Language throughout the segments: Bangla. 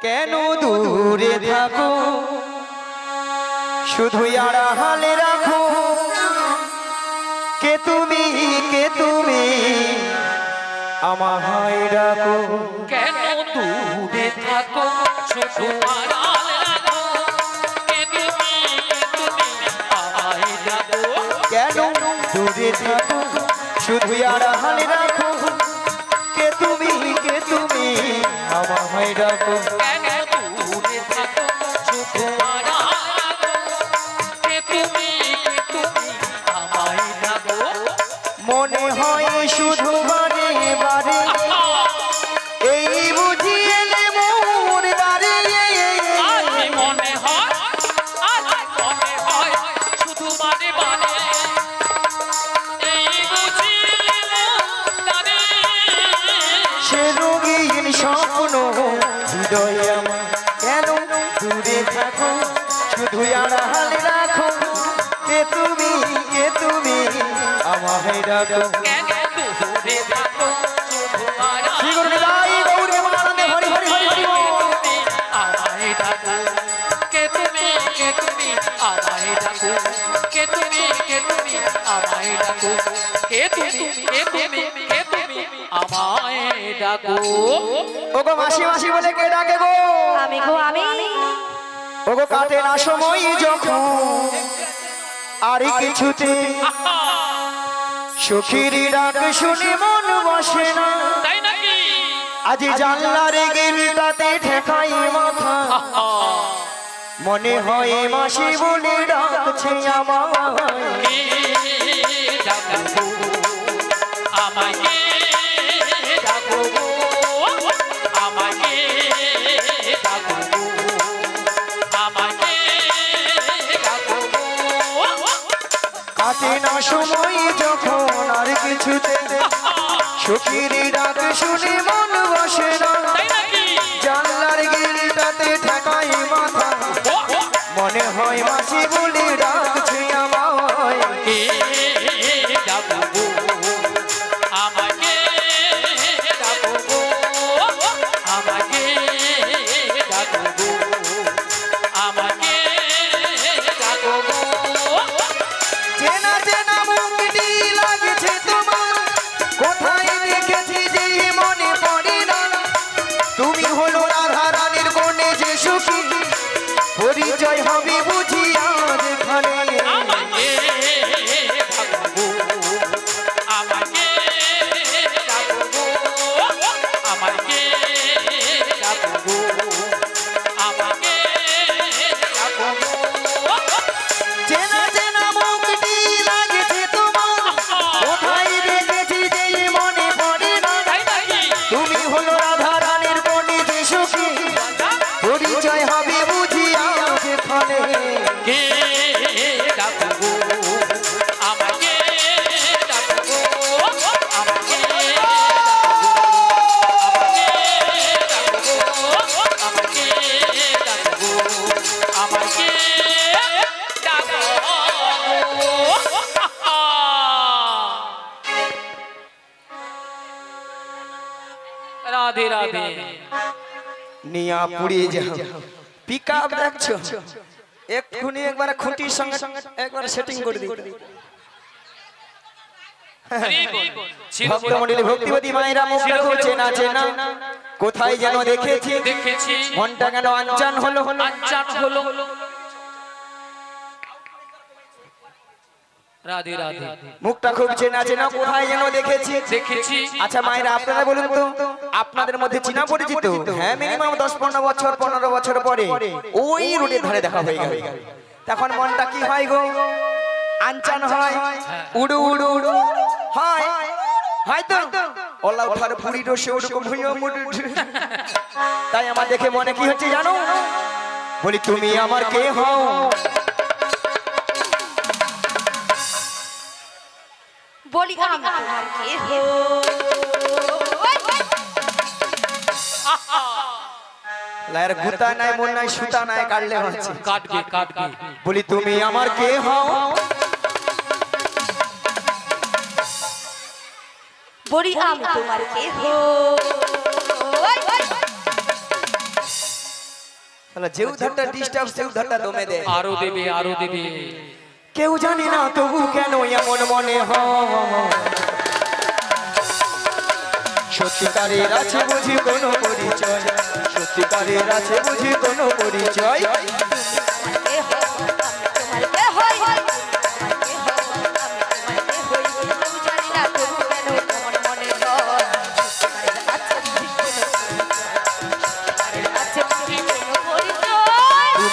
কেন দূরে থাকো শুধু আড়ালে রাখো কে তুমি আমায় ডাকো কেন দূরে থাকো শুধু আড়ালে রাখো কে তুমি আমায় ডাকো কেন দূরে থাকো শুধু আড়ালে রাখো কে তুমি আমায় ডাকো কেন দূরে থাকো শুধু আড়ালে রাখো কে তুমি আমায় ডাকো মনে হয় শুধু বারে বারে এই বুঝিয়ে মোর দারে আজ মনে হয় শুধু মানে এই বুঝিয়ে দাঁড়ে সে রঙিন স্বপ্ন হৃদয়ে আমার কেন দূরে থাকো শুধু আড়ালে রাখো কে তুমি আমায় ডাকো কেন দূরে থাকো শুধু শ্রী গুরু নিতাই গৌর প্রেমানন্দে হরি হরি হরি হরি বল। আমায় ডাকো কে তুমি আমায় ডাকো কে তুমি আমায় ডাকো কে তুমি আমায় ডাকো ওগো মাসি মাসি বলে কে ডাকে গো আমি ওগো কাটে না সময় যখন আর কিছুতে সখীর ডাক শুনে মন বসে না তাই নাকি আজ জানলার গেলটাতে ঠেকাই মাথা মনে হয় মাসি বলে ডাকছে আমায় কে ডাকো আমাকে ডাকো আমাকে ডাকো আমাকে ডাকো কাটে না সময় যখন আর কিছুতে সখীর ডাক শুনে মন বসে না তাই নাকি জানলার গেলটাতে ঠেকাই মাথা মনে হয় মাসি বলে ডাকছে আমায় কে ডাকো আমাকে ডাকো আমাকে ডাকো আমাকে ডাকো চেনা চেনা মুখটি লাগছে তোমার কোথায় দেখেছি যে মনে পড়ে না তুমি হলো রাধা রানীর কোণে যে সুখী পরিচয় হবে বুঝি আজ এখানে আমাকে ডাকো আমাকে ডাকো আমাকে ডাকো আমাকে ডাকো চেনা চেনা মুখটি লাগছে তোমার কোথায় দেখেছি যে মনে পড়ে না তাই নাকি তুমি হলো রাধা রানীর কোণে যে সুখী পরিচয় হবে বুঝি আজ এখানে কে ডাকো আমাকে ডাকো আমাকে ডাকো আমাকে ডাকো আমাকে ডাকো রাধে রাধে নিয়া পুড়িয়ে যাও পিকআপ দেখছো এক্ষুনি একবার খুঁটির সঙ্গে একবার সেটিং করে দিই ভক্তমণ্ডলী ভক্তিবতী মায়েরা মুখটা খুলছে না চেনা কোথায় যেন দেখেছি মনটা কেন আনচান হলো আচ্ছান হলো রাধে রাধে মুখটা খুব চেনা চেনা কোথায় যেন দেখেছি দেখেছি আচ্ছা মায়েরা আপনারা বলুন তো আপনাদের মধ্যে চিনা পরিচিত হ্যাঁ মিনিমাম 10-15 বছর 15 বছর পরে ওই রোডের ধারে দেখা হয়ে গেল তখন মনটা কি হয় গো আনচান হয় উড়ু উড়ু উড়ু হয় হয়তো ওলা উঠার পুরি রসে ওরকম হইও মুড় তাই আমার দেখে মনে কি হচ্ছে জানো বলি তুমি আমার কে হও বলি আমি তোমার কে হো লায়ের গুতা নাই মন নাই সুতা নাই কাটলে হচ্ছে কাটবে বলি তুমি আমার কে হও বলি আমি তোমার কে হো তাহলে যেউ ধারটা ডিস্টার্ব সেউ ধারটা দমে দেয়। আরো দেবে আরো দেবে। কেউ জানি না তবু কেন এমন মনে হয়, সত্যিকারের আছে বুঝি কোনো পরিচয়, সত্যিকারের আছে বুঝি কোনো পরিচয়।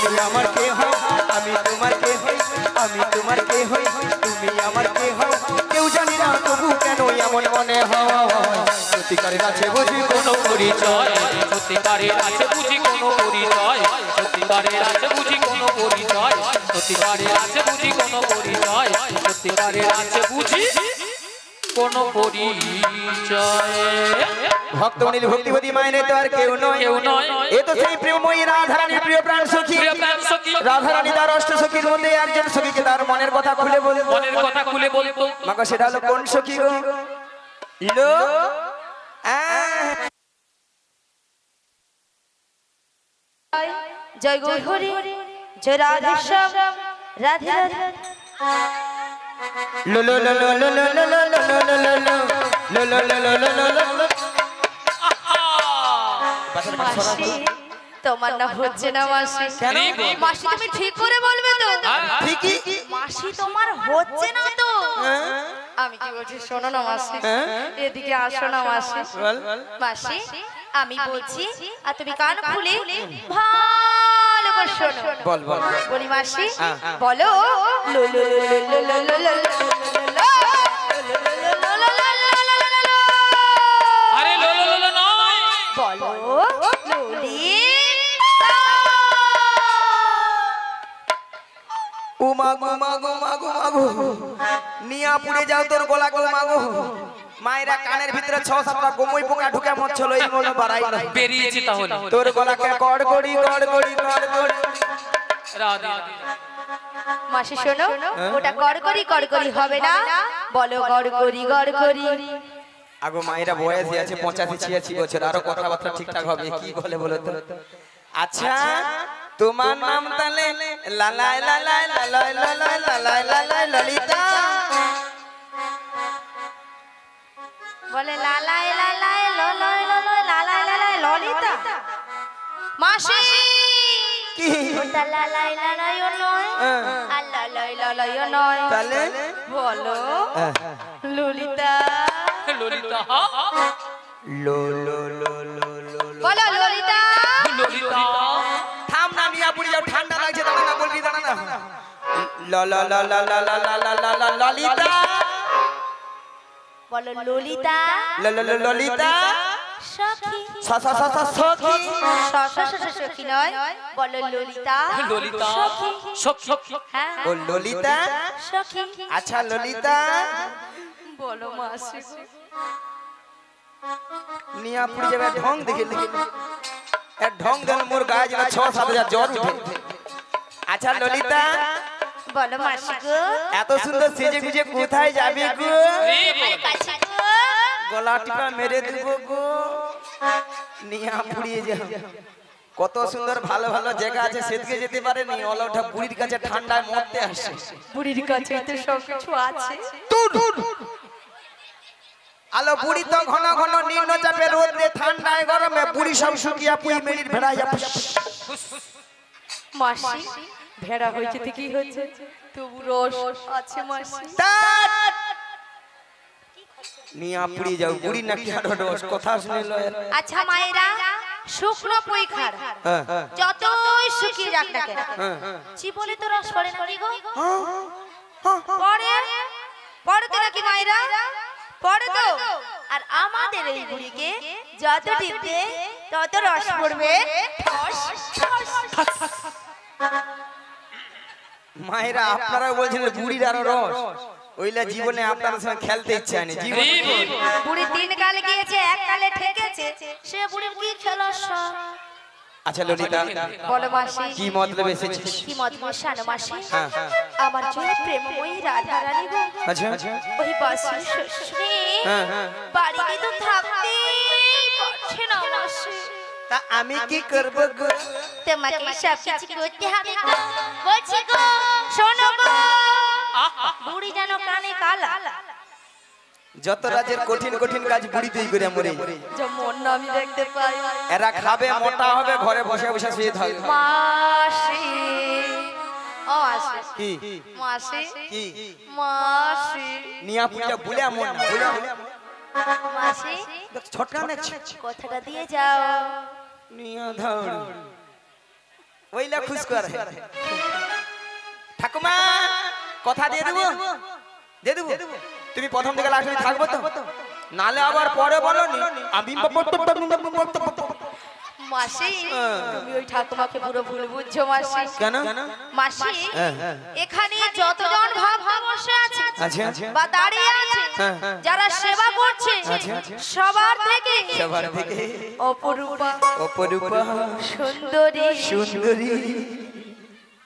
তুমি আমার কে হও আমি তোমার কে হই, আমি তোমার কে হই তুমি আমার কে হও, কেউ জানি না তবু কেন এমন মনে হয়, সত্যিকারের আছে বুঝি কোনো পরিচয়, সত্যিকারের আছে বুঝি কোনো পরিচয়, সত্যিকারের আছে বুঝি কোনো পরিচয়, সত্যিকারের আছে বুঝি কোনো পরিচয়, সত্যিকারের আছে বুঝি কোনো পরিচয়। ভক্তমণির ভক্তিবতী মায়ের তো আর কেউ নয়, কেউ নয়। এ তো সেই প্রেমময়ী রাধারানীর প্রিয় প্রাণ সখী। প্রিয় প্রাণ সখী। রাধারানী তার অষ্ট সখীর মধ্যে একজন সখীকে তার মনের কথা খুলে বলবো। মনের কথা খুলে বলতো। মাগো সেটা হলো কোন সখী গো? লো জয় গৌরী জয় রাধেশ্যাম রাধে রাধে। লো লো লো লো লো লো লো লো লো লো লো লো লো লো লো লো লো লো লো। মাসি তোমার না হচ্ছে না মাসি? কেন? মাসি তুমি ঠিক করে বলবে তো? ঠিকই। মাসি তোমার হচ্ছে না তো? আমি কি বলছি শোনো না মাসি, এদিকে আসো না মাসি। মাসি আমি বলছি আর তুমি কান খুলে ভালো করে শোনো। বল বল। বলি মাসি বলো লো লো লো লো লো লো লো লো। আরে লো লো লো লো নয়, বলো ললিতা। ও মাগো মাগো মাগো মাগো, নিয়া পুড়ে যাও তোর গলা গো মাগো। মায়েরা কানের ভিতরে ৬-৭টা গোমই পোকা ঢুকে মরছিল, এই মনে বাড়াই না। বেরিয়েছি তাহলে। তোর গলাকে কড়গড়ি কড়গড়ি কড়গড়ি। রাধে মাসি শোনো, ওটা গড়গড়ি গড়গড়ি হবে না, বলো গড়গড়ি গড়গড়ি। আগো মায়েরা বয়সে আছে ৮৫-৮৬ বছর, আরো কথাবার্তা ঠিকঠাক হবে, কি বলে বলো তো? আচ্ছা তোমার নাম তাহলে লালাই লালাই লালাই লালাই লালাই লালাই ললিতা। বলে লালাই লালাই ললয় ললয় লালাই লালাই ললিতা। মাসি কি ওটা লালাই লালাই ও নয় আর ললয় ললয় ও নয়, তাহলে বলো ললিতা। ললিতা লো লো লো লো লো। বলো ললিতা। ললিতা থাম না, নিয়া পুড়ে যাও, ঠান্ডা লাগছে, দাঁড়া না বলবি, দাঁড়া না। ল ল ল ল ল ল ল ল ল ললিতা। বলো ললিতা। ল ল ল ললিতা। সখী সা সা সা সা সখী। সখী নয়, বলো ললিতা। ললিতা সখী সখী। হ্যাঁ ও ললিতা। সখী। আচ্ছা ললিতা, বলো মাসি। নিয়া পুড়ে যাবে ঢং দেখে দেখে, এর ঢং দেন মোর গায়ে যেন ৬-৭ জ্বর উঠে। আচ্ছা ললিতা, বলো মাসি গো। এত সুন্দর সেজে গুজে কোথায় যাবে গো? আরে কাছে গো। গলা টিপা মেরে দিব গো, নিয়া পুড়িয়ে যাও। কত সুন্দর ভালো ভালো জায়গা আছে, সেদিকে যেতে পারেনি, অলওটা বুড়ির কাছে ঠান্ডায় মরতে আসে। বুড়ির কাছে তো সব কিছু আছে। আলো বুড়ি তো ঘন ঘন নিম্ন চাপে রোদে ঠান্ডায় গরমে বুড়ি সব শুকিয়া পুই মেরির ভেড়া যাবে। মাসি ভেড়া হয়েছে তো কি হচ্ছে, তবু রস আছে মাসি। নিয়া পুড়ি যাও, বুড়ি নাকি আরো রস, কথা শুনে লয়। আচ্ছা মায়েরা শুকনো পুই খার যতই শুকিয়ে যাক না কেন, জীবনে তো রস পড়ে না গো। পড়ে পড়ে তো নাকি মায়েরা, পড়ে তো। আর আমাদের এই বুড়িকে যত টিপবে তত রস পড়বে। মায়েরা আপনারা বলছেন বুড়ির আরো রস, ওইলা জীবনে আপনাদের সঙ্গে খেলতে ইচ্ছা নেই। জীবনে বুড়ি 3 কালে গিয়েছে, 1 কালে ঠেকেছে, সে বুড়ির কি খেলো সব। আচ্ছা ললিতা, বলো মাসি কি মতলব এসেছিস? কি মতলব শানো মাসি? হ্যাঁ। আমার জন্য প্রেমময়ী রাধা রানী গো, আচ্ছা ওই বাসি শ্বশুরে হ্যাঁ। বাড়িতে তো থাকতেই পারছে না মাসি। তা আমি কি করব গো? তোমাকে সব কিছু করতে হবে গো। বলছি গো, শোনো গো, বুড়ি যেন কানে কালা। যত রাজের কঠিন কঠিন কাজ বুড়ি তুই করে মরে। যেমন আমি দেখতে পাই এরা খাবে, মোটা হবে, ঘরে বসে বসে শুয়ে থাকবে। মাসি, ও মাসি, কি মাসি, কি মাসি, নিয়া পুটা বলে এমন না, বলে মাসি, ছটকা না কথাটা দিয়ে যাও। নিয়া ধর ওইলা খুশ করে। ঠাকুমা কথা দিয়ে দেবো, দিয়ে দেবো। তুমি প্রথম থেকে লাস্ট থাকবো তো, নালে আবার পরে বলো নি আমি মাসি, তুমি ওই ঠাকুমাকে পুরো ভুল বুঝছো মাসি। কেন? মাসি, এখানে যতজন ভক্ত বসে আছে বা দাঁড়িয়ে আছে, যারা সেবা করছে, সবার থেকে অপরূপা অপরূপা সুন্দরী সুন্দরী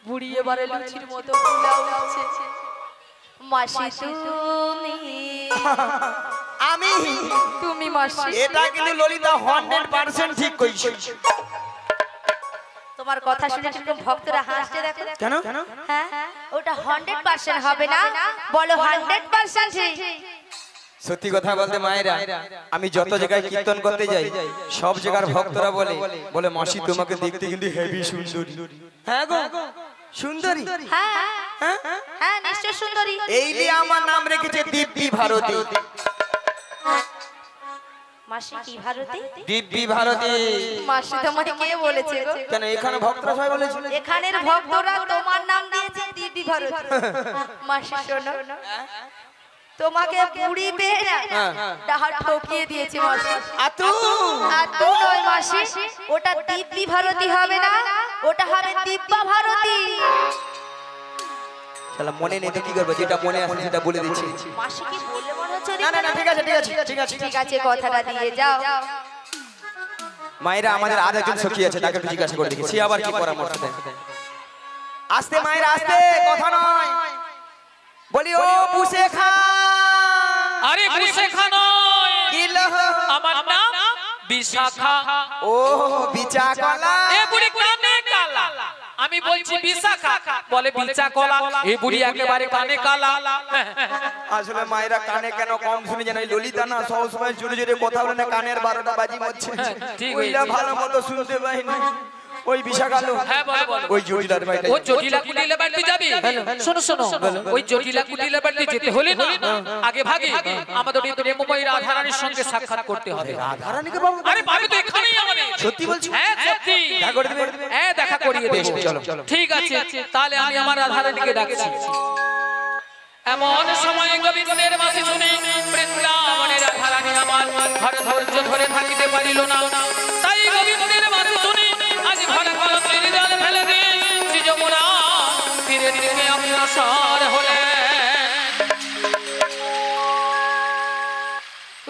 বুড়ি এবারে লুচির মতো ফুলা উঠছে। মাসি আমি তুমি মাসি, এটা কিন্তু ললিতা 100% ঠিক কইছো। তোমার কথা শুনে কিরকম ভক্তরা হাসছে দেখো। কেন? হ্যাঁ, ওটা 100% হবে না, বলো 100% ঠিক। সত্যি কথা বলতে মায়েরা, আমি যত জায়গায় কীর্তন করতে যাই সব জায়গার ভক্তরা বলে বলে মাসি তোমাকে দেখতে কিন্তু হেভি সুন্দরী। হ্যাঁ গো সুন্দরী, হ্যাঁ হ্যাঁ নিশ্চয় সুন্দরী। এই নিয়ে আমার নাম রেখেছে দিব্যি ভারতী। মাসি কি ভারতী? দিব্যি ভারতী। মাসি তোমাকে কে বলেছে গো? কেন এখানে ভক্তরা সবাই বলেছে? এখানের ভক্তরা তোমার নাম দিয়েছে দিব্যি ভারতী। মাসি শোনো, তোমাকে বুড়ি পেয়ে ডাহা ঠকিয়ে দিয়েছে মাসি। আতু আতু নয় মাসি, ওটা দিব্যি ভারতী হবে না, ওটা হবে দিব্যা ভারতী। শালা মনে নেই তো কি করব, যেটা মনে আছে সেটা বলে দিচ্ছি। মাসি কি বললে মনে হচ্ছে? না না না ঠিক আছে ঠিক আছে ঠিক আছে ঠিক আছে, কথাটা দিয়ে যাও। মায়েরা আমাদের আর একজন সখী আছে, তাকে একটু জিজ্ঞাসা করে দেখি সে আবার কি পরামর্শ দেয়। আস্তে মায়েরা আস্তে, কথা নয়, বলি ও বুসে খা। আরে বুসে খা নয়, কি লহ? আমার নাম বিশাখা। ও বিচা কলা। এ বুড়ি কানে কালা, আমি বলছি বিশাখা, বলে বিচা কলা। এই বুড়ি একেবারে কানে কালা। আসলে মায়েরা কানে কেন কম শুনে জানে, ললিতা না সব সময় জোরে জোরে কথা বলে না, কানের 12টা বাজি মরছে, ঠিক ওইটা ভালো মতো শুনতে পাই না। ওই বিশাখালো, হ্যাঁ বলো বলো। ওই জটিলার বাড়িতে, ও জটিলা কুটিলা বাড়িতে যাবি? শোনো শোনো, ওই জটিলা কুটিলা বাড়িতে যেতে হলে না আগে ভাগে আমাদের ওই প্রেমময়ী রাধারানীর সঙ্গে সাক্ষাৎ করতে হবে। রাধারানীকে বাবু? আরে পাবে তো এখানেই আমাদের। সত্যি বলছো? হ্যাঁ সত্যি। দেখা করে দিবে? হ্যাঁ দেখা করিয়ে দেব। চলো। ঠিক আছে, তাহলে আমি আমার রাধারানীকে ডাকছি। এমন সময় গোবিন্দের বাঁশি শুনে বৃন্দাবনের রাধারানী আমার ঘরে ধৈর্য ধরে থাকিতে পারিল না, তাই গোবিন্দের বাঁশি শুনে আজ ঘরে ঘরে তৈরি জল ফেলে দিয়ে যমুনা তীরের দিকে অগ্রসর হলেন।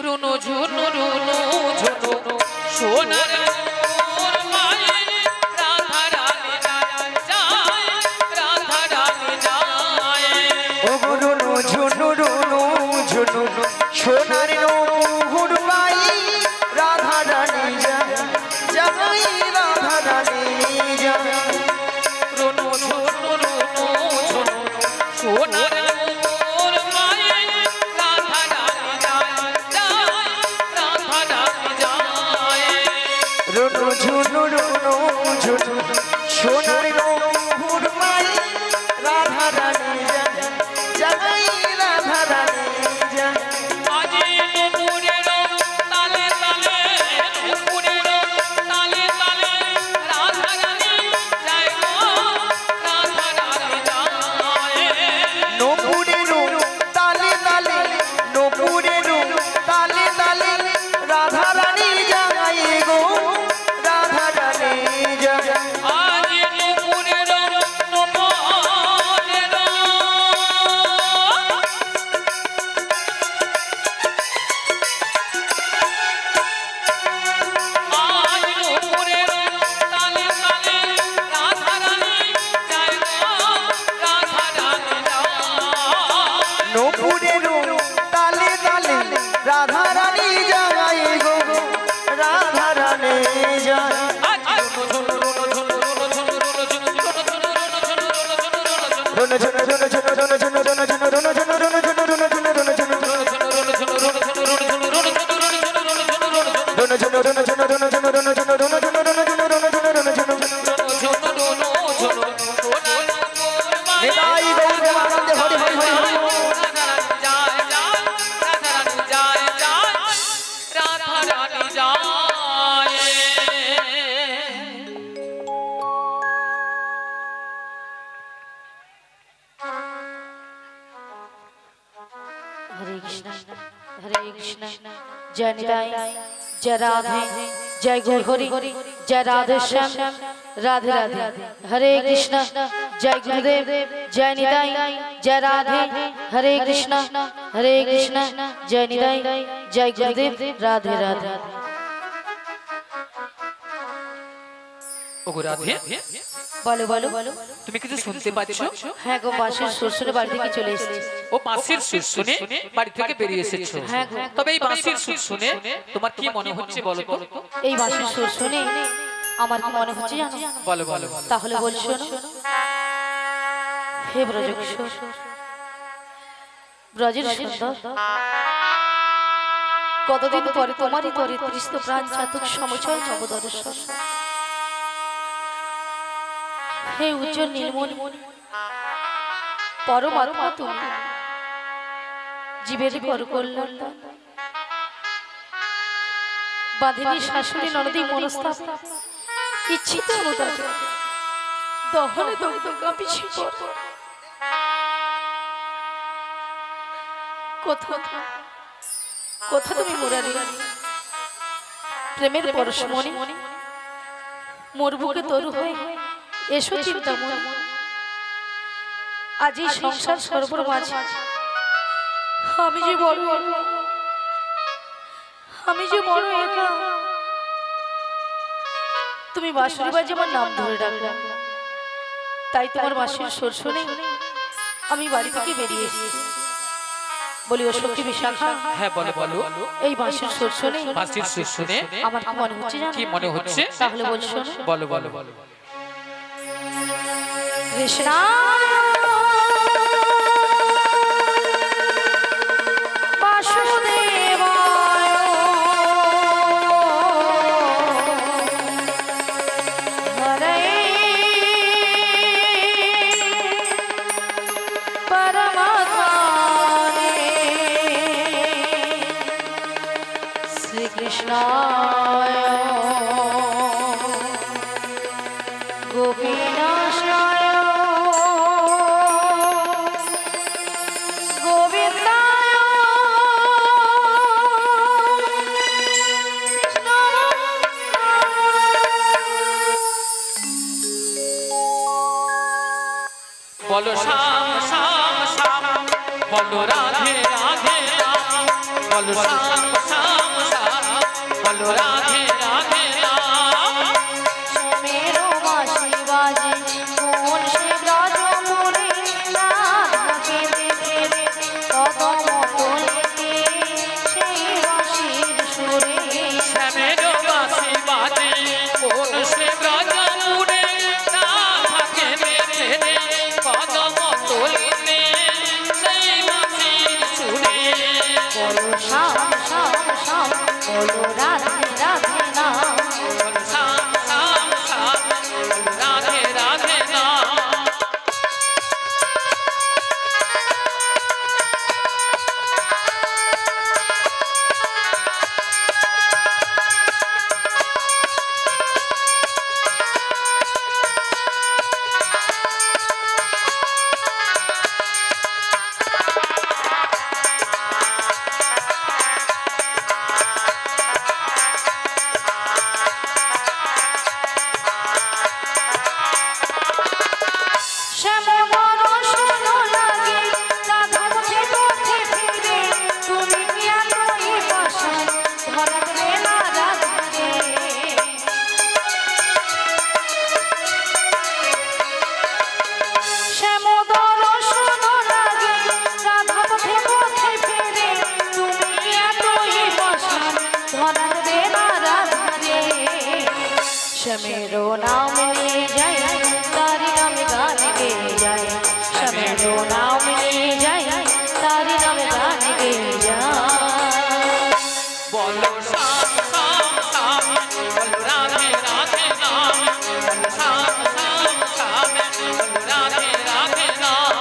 রুনু ঝুনু রুনু ঝুনু সোনার মোর মায়ের রাধারানী যায়, রাধারানী যায়। ও রুনু ঝুনু রুনু ঝুনু সোনার নূর মাই রাধারানী যায়, যাই রাধারানী যায়। রুনু ঝুনু রুনু ঝুনু সোনার মোর মায়ের রাধারানী যায়, রাধারানী যায়। রুনু ঝুনু রুনু ঝুনু সোনার নূর মাই রাধারানী যায়, যাই রাধারানী যায়। আজি নুপুরের তালে তালে, নুপুরের তালে তালে রাধারানী যায় গো, রাধারানী যায়। নপুরের তালে তালে, নপুরের তালে তালে রাধারানী যায় গো, রাধারানী যায়। আজি जय निताई जय राधे जय गौर हरि जय राधे श्याम राधे राधे हरे कृष्ण जय गुरुदेव जय निताई जय राधे हरे कृष्ण जय निताई जय गुरुदेव राधे राधे ওগো রাধে বলো বলো বলো তুমি কিছু শুনতে পাচ্ছো? হ্যাঁ গো বাঁশির সুর শুনে বাড়ি থেকে চলে এসেছি। ও বাঁশির সুর শুনে বাড়ি থেকে বেরিয়ে এসেছো? হ্যাঁ গো। তবে এই বাঁশির সুর শুনে তোমার কি মনে হচ্ছে বলো তো? এই বাঁশির সুর শুনে আমার কি মনে হচ্ছে জানো? বলো বলো। তাহলে বল শোনো। হে ব্রজ কিশোর ব্রজের সুন্দর কতদিন পরে তোমারই তরে তৃষ্ণ প্রাণ চাতক সমচয় নবদর্শন। হে উজ্জ্বল নীলমণি পরমাত্মা তুমি জীবের পর কল্যাণ বাঁধিনী শাশুড়ি ননদী মনস্তাপ ইচ্ছিত অনুতাপে দহনে দগ্ধ কাঁপিছি কোথা কোথা তুমি মুরারি প্রেমের পরশমণি মোর বুকে তরু হয়ে এসো চিন্তামণি আজ এই সংসার সর্বর মাঝে আমি যে বড় একা তুমি বাঁশুরি বাজে আমার নাম ধরে ডাকলে তাই তোমার বাঁশির সুর শুনে আমি বাড়ি থেকে বেরিয়ে এসেছি। বলি ও সখী বিশাখা হ্যাঁ বলো বলো। এই বাঁশির সুর শুনে বাঁশির সুর শুনে আমার কি মনে হচ্ছে জানো? কি মনে হচ্ছে? তাহলে বল শোনো। বলো বলো বলো। কৃষ্ণ বাসুদেবায় হরে পরমাত্মনে শ্রীকৃষ্ণায় গোপীনাশায় বলো শ্যাম শ্যাম শ্যাম বলো রাধে রাধে রাম বলো শ্যাম শ্যাম শ্যাম বলো রাধে রাধে রাম মেরো বাঁশি বাজে কোন সে ব্রজপুরে রাধাকে দেখে কদম তোলেতে সেই বাঁশির সুরে শ্যামের বাঁশি বাজে কোন সে ব্রজপুরে রাধাকে দেখে কদম তোলেতে সেই বাঁশির সুরে বলো শ্যাম শ্যাম শ্যাম বলো রাধে রাধে নাম বলো শ্যাম শ্যাম শ্যাম বলো রাধে রাধে নাম श्यामेरो नाम ले जाए तारी नाम गान गे जाए श्यामेरो नाम ले जाए तारी नाम गान गे जाए बोलो श्याम श्याम श्याम बोलो राधे राधे नाम बोलो श्याम श्याम श्याम बोलो राधे राधे नाम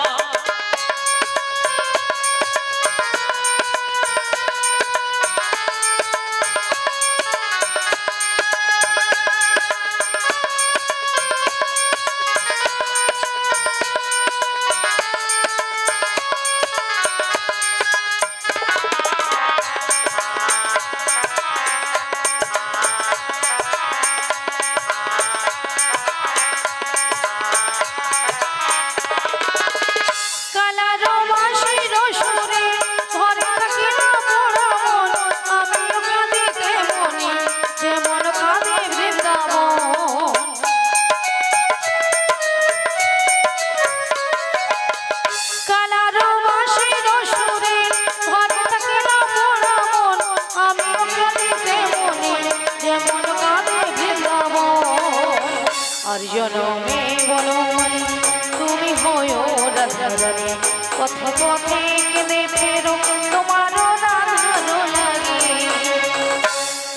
আর জনমে বলো মনে তুমি হয়ো রাধা রানী পথে পথে কেঁদে ফেরো তোমারও রাধানো লাগে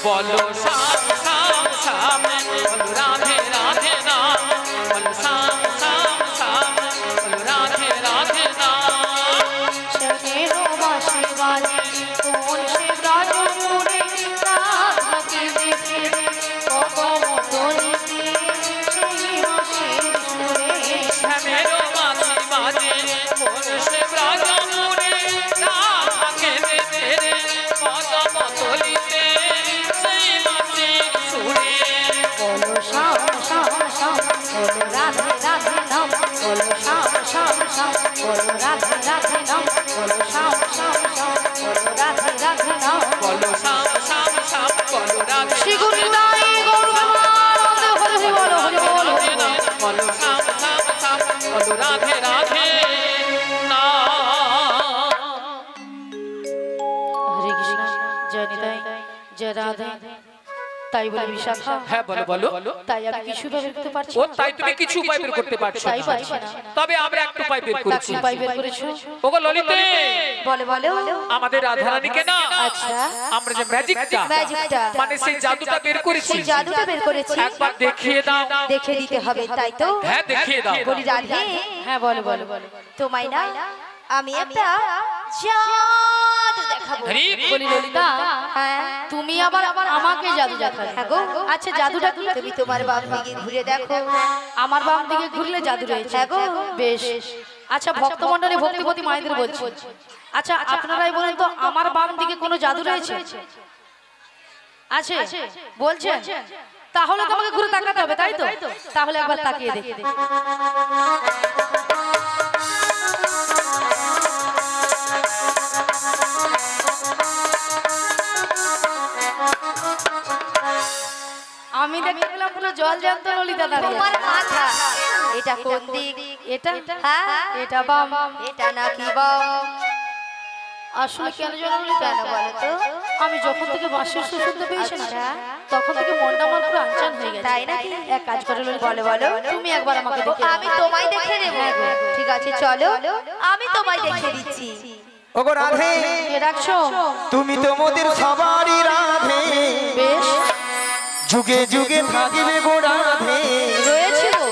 বলো শাম শাম শাম বলো রাধে রাধে নাম বলো শাম শাম শাম বলো রাধে রাধে নাম সেরো বাঁশি বাজে কোন সে ব্রজ মুড়ে রাধা কেঁদে ফেরে কদম তলিতে সেই রসের সুরে শ্যামেরও বাঁশি বাজে কোন সে ব্রজ মুড়ে রাধা কেঁদে ফেরে কদম তলিতে সেই বাঁশির সুরে বলো শ্যাম শ্যাম শ্যাম বলো রাধে রাধে নাম বলো শ্যাম শ্যাম শ্যাম বলো রাধে রাধে নাম বলো শ্যাম শ্যাম শ্যাম বলো রাধে রাধে নাম বলো শাম শাম শাম বলো রাধে শ্রী গুরুদাই গৌরবানন্দ হরি হরি বলো হরি বলো রাধে নাম বলো শাম শাম শাম বলো রাধে রাধে নাম হরে কৃষ্ণ জয় নিতাই জয় রাধে তাই বলে বিশাখা হ্যাঁ বলো বলো তাই আমি কিছু বের করতে পারছি ও তাই তুমি কিছু উপায় বের করতে পারছো তাই পারছি না তবে আমরা একটু উপায় বের তা করেছি কি উপায় বের করেছো ওগো ললিতে বলে বলো আমাদের রাধারানীকে না আচ্ছা আমরা যে ম্যাজিকটা ম্যাজিকটা মানে সেই জাদুটা বের করেছি সেই জাদুটা বের করেছি একবার দেখিয়ে দাও দেখে দিতে হবে তাই তো হ্যাঁ দেখিয়ে দাও বলি রাধে হ্যাঁ বলো বলো বলো তোমায় না আমি একটা জাদু দেখাবো হরি বলি ললিতা হ্যাঁ তুমি আবার আমাকে জাদু দেখাবে হ্যাঁ গো। আচ্ছা জাদুটা কি তুমি তোমার বাম দিকে ঘুরে দেখো আমার বাম দিকে ঘুরলে জাদু রয়েছে হ্যাঁ গো। বেশ আচ্ছা ভক্তমণ্ডলী ভক্তিপতি মায়েদের বলছি আচ্ছা আপনারাই বলেন তো আমার বাম দিকে কোনো জাদু রয়েছে আছে বলছেন তাহলে তোমাকে ঘুরে তাকাতে হবে তাই তো তাহলে একবার তাকিয়ে দেখি আমি দেখতে পেলাম পুরো জল জ্যান্ত ললিতা দাঁড়িয়ে তোমার মাথা এটা কোন দিক এটা হ্যাঁ এটা বাম এটা নাকি বাম আসলে কেন জানো ললিতা কেন বলো তো আমি যখন থেকে বাঁশির সুর শুনতে পেয়েছি না আচ্ছা। তখন থেকে মনটা আমার পুরো আনচান হয়ে গেছে তাই নাকি? এক কাজ করে ললিতা বলো বলো তুমি একবার আমাকে দেখে আমি তোমায় দেখে নেব ঠিক আছে চলো আমি তোমায় দেখে দিচ্ছি ওগো রাধে কে ডাকছো তুমি তো মোদের সবারই রাধে বেশ যুগে যুগে থাকিবে গো রাধে রয়েছে গো।